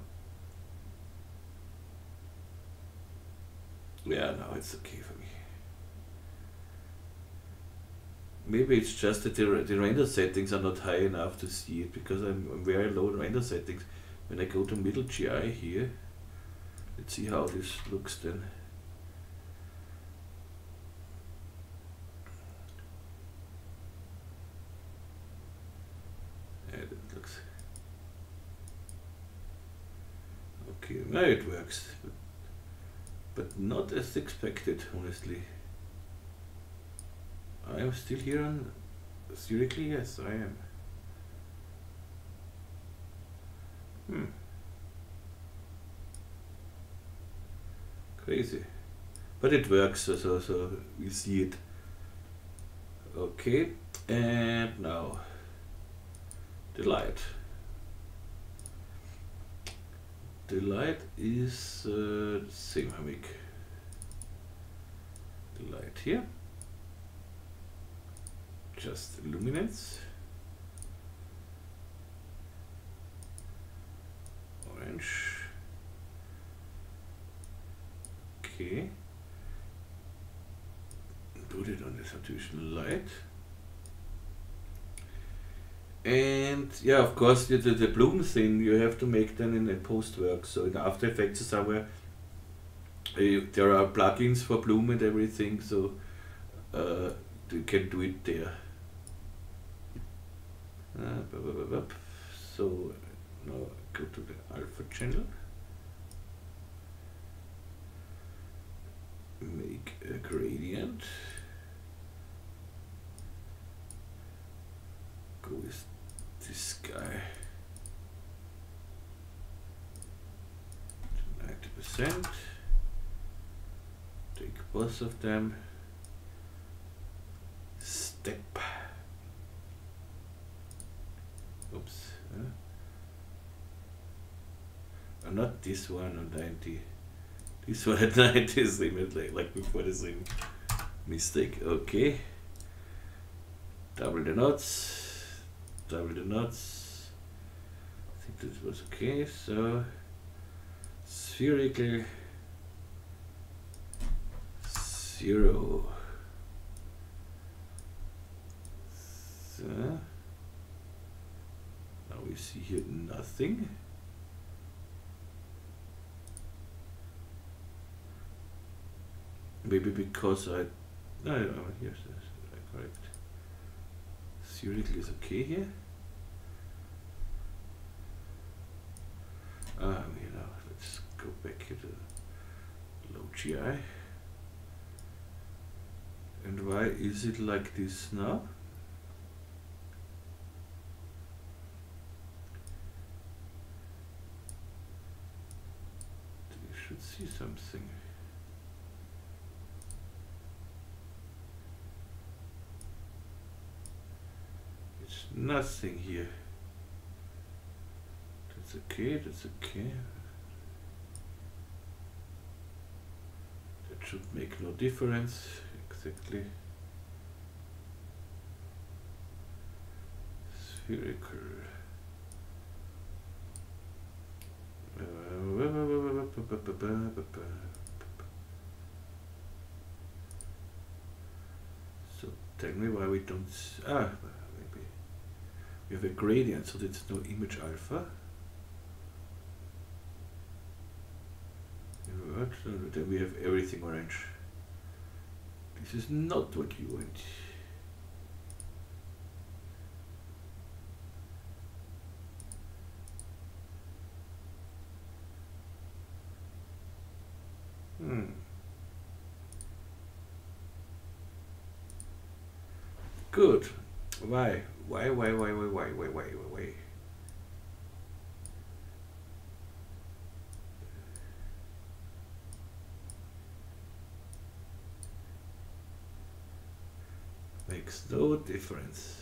[SPEAKER 1] Yeah, now it's okay for me. Maybe it's just that the render settings are not high enough to see it, because I'm very low in render settings. When I go to middle GI here, let's see how this looks then. Yeah, that looks okay. Now it works, but not as expected, honestly. I am still here on theoretically, yes, I am. Crazy, but it works, so we see it. Okay, and now the light. The light is the same. I make the light here, just luminance. Orange. Okay. Put it on the saturation light. And yeah, of course, the bloom thing you have to make then in post work. So in After Effects somewhere, there are plugins for bloom and everything, so you can do it there. So now go to the alpha channel, make a gradient, go with this guy to 90%, take both of them, step, oops, not this one on 90, this one at 90 is like before the same mistake. Okay, double the knots, double the knots. I think this was okay. So spherical 0. So now we see here nothing. Maybe because no, here's correct. Spherical is okay here. You know, let's go back to low GI. And why is it like this now? You should see something. Nothing here. That's okay, that's okay. That should make no difference, exactly. Spherical. Tell me why we don't. Maybe we have a gradient, so that's no image alpha. Invert, then we have everything orange. This is not what you want. Good. Why? Why? Makes no difference.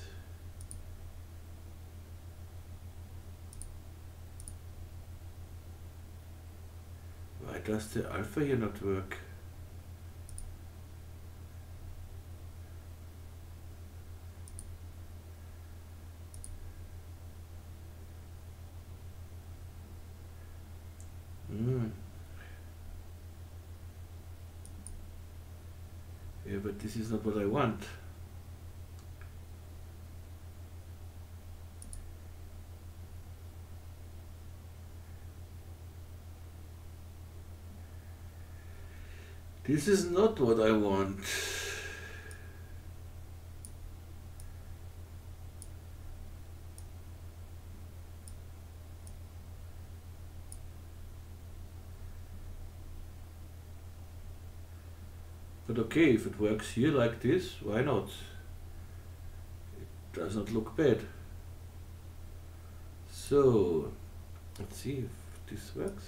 [SPEAKER 1] Why does the alpha here not work? Yeah, but this is not what I want. This is not what I want. But okay, if it works here like this, why not? It does not look bad. So, let's see if this works.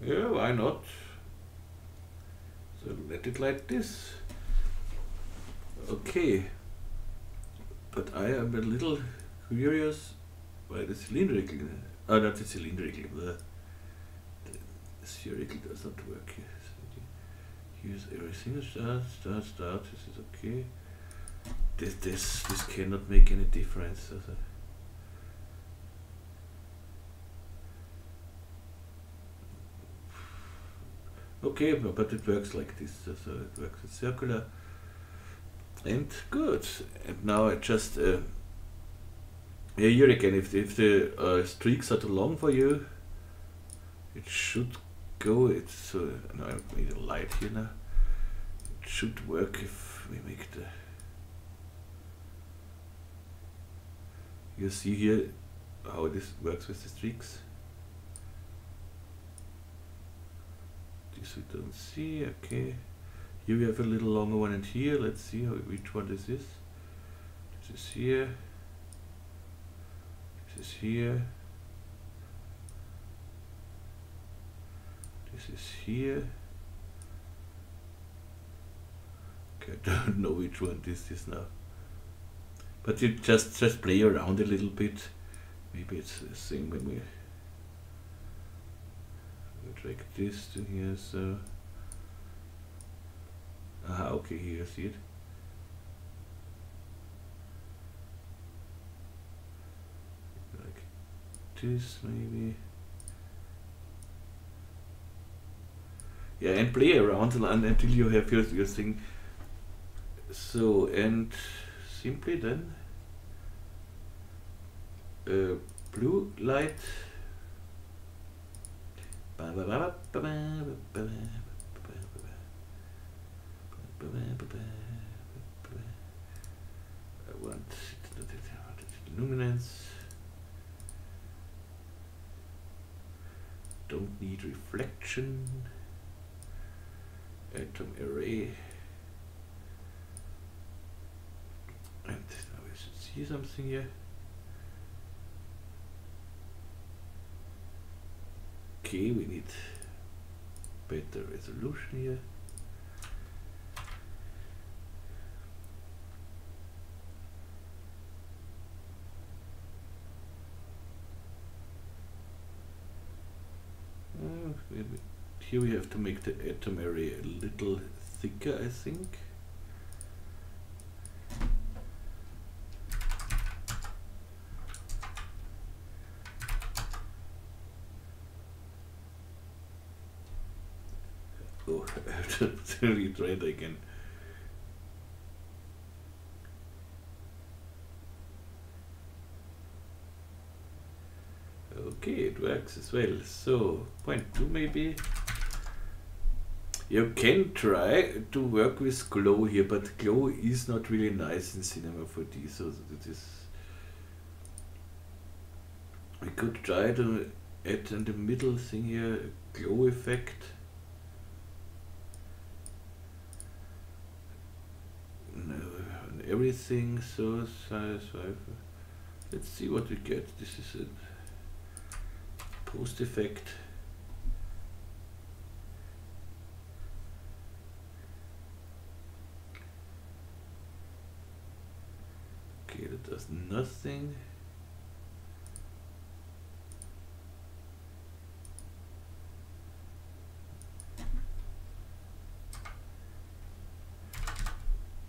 [SPEAKER 1] Yeah, why not? So let it like this. Okay. But I am a little curious why the cylindrical, not the cylindrical, the spherical does not work here. So use everything, start, this is okay. This cannot make any difference. Okay, but it works like this, so it works, it's circular. And good. And now I just yeah, here again, if the streaks are too long for you, it should go. It's now I made a light here now. It should work if we make the. You see here how this works with the streaks. This we don't see. Okay. Here we have a little longer one, and here, let's see which one this is. This is here. This is here. This is here. Okay, I don't know which one this is now. But you just play around a little bit. Maybe it's the same when we drag this to here, so. Aha, okay, here, see it. Like this, maybe. Yeah, and play around until you have your thing. So, and simply then, blue light. I want luminance. Don't need reflection. Atom array. And now we should see something here. Okay, we need better resolution here. Here we have to make the atom array a little thicker, I think. Oh, I have to retry it again. Okay, it works as well. So 0.2 maybe. You can try to work with glow here, but glow is not really nice in Cinema 4D. So it is. We could try to add in the middle thing here a glow effect. No, on everything. So size 5. Let's see what we get. This is a post effect. Okay, that does nothing.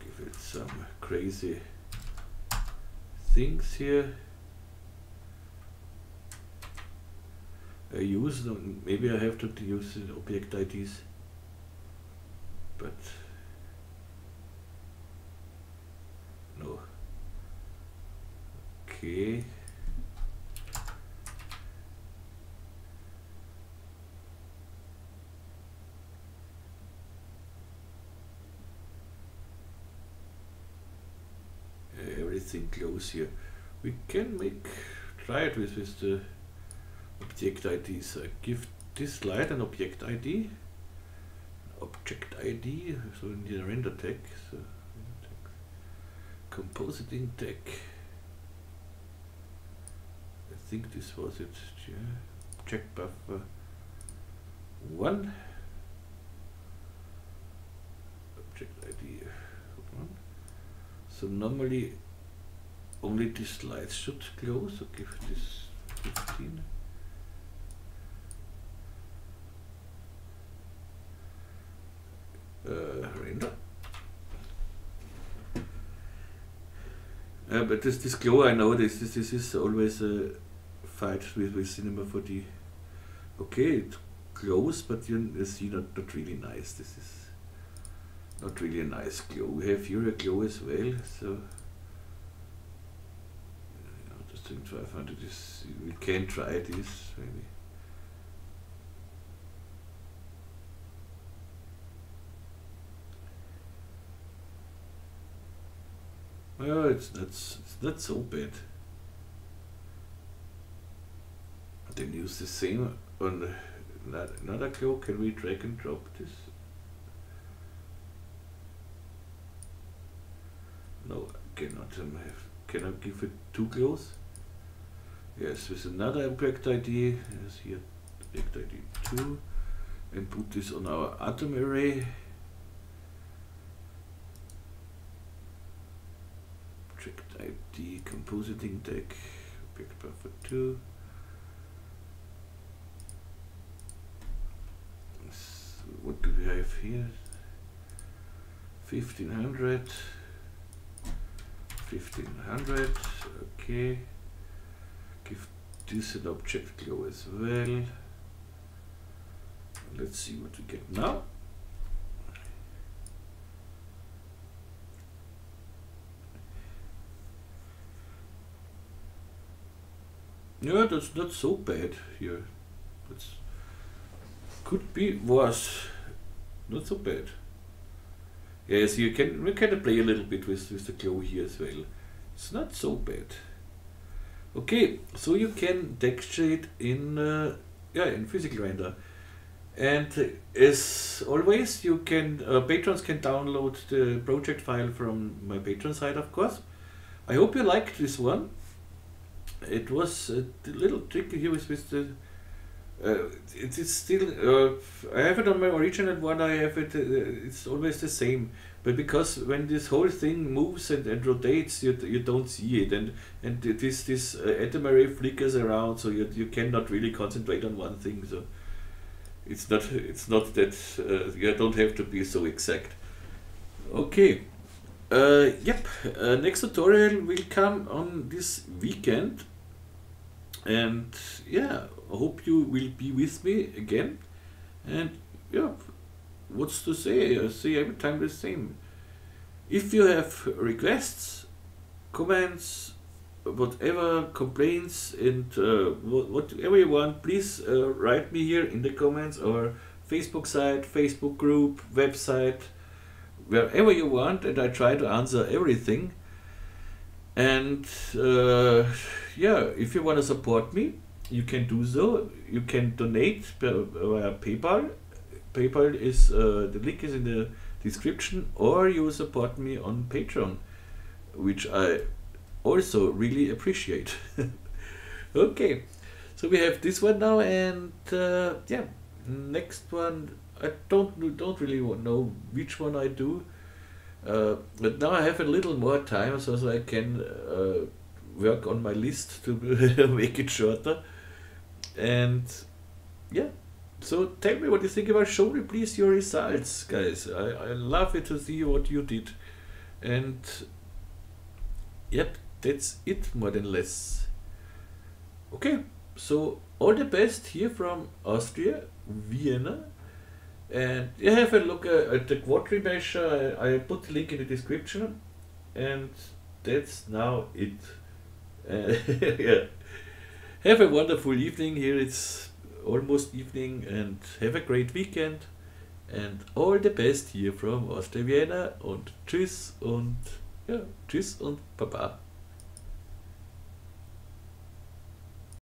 [SPEAKER 1] Give it some crazy things here. I use them, maybe I have to use the object IDs, but no. Okay. Everything close here. We can try it with the object IDs. I give this slide an object ID, so in the render tag, so compositing tag. I think this was it. Yeah. Check buffer 1. Object ID 1. So normally only these slides should close. So give this 15. Render. But this glow, I know this is always a fight with Cinema 4D. Okay, it glows, but you see not really nice. This is not really a nice glow. We have here a glow as well, so just think 500 is, we can try this maybe. Well, it's not so bad. Then use the same on another glow. Can we drag and drop this? No, I cannot. Can I give it 2 glows? Yes, with another object ID. Yes, here object ID 2, and put this on our atom array. Object ID, compositing tag, object buffer 2. So what do we have here? 1500. 1500. Okay. Give this an object glow as well. Let's see what we get now. Yeah, that's not so bad here. That's could be worse. Not so bad. Yes, we can play a little bit with the glow here as well. It's not so bad. Okay, so you can texture it in in physical render, and as always, you can patrons can download the project file from my Patreon site, of course. I hope you liked this one. It was a little tricky here with the. It is still. I have it on my original one. I have it. It's always the same, but because when this whole thing moves and rotates, you don't see it, and this atom array flickers around, so you cannot really concentrate on one thing. So it's not that you don't have to be so exact. Okay. Yep. Next tutorial will come on this weekend. And yeah, I hope you will be with me again. And yeah, what's to say? I say every time the same. If you have requests, comments, whatever, complaints, and whatever you want, please write me here in the comments, or Facebook site, Facebook group, website, wherever you want, and I try to answer everything. And yeah, if you want to support me, you can do so. You can donate via PayPal. PayPal is the link is in the description, or you support me on Patreon, which I also really appreciate. Okay, so we have this one now, and yeah, next one I don't really know which one I do, but now I have a little more time, so I can work on my list to make it shorter. And yeah, so tell me what you think about. Show me please your results, guys. I love it to see what you did. And yep, that's it, more than less. Okay, so all the best here from Austria, Vienna. And you have a look at the quad Remesher. I put the link in the description. And that's now it. Yeah. Have a wonderful evening. Here it's almost evening, and have a great weekend. And all the best here from Austria, Vienna. Und tschüss und ja, tschüss und Baba.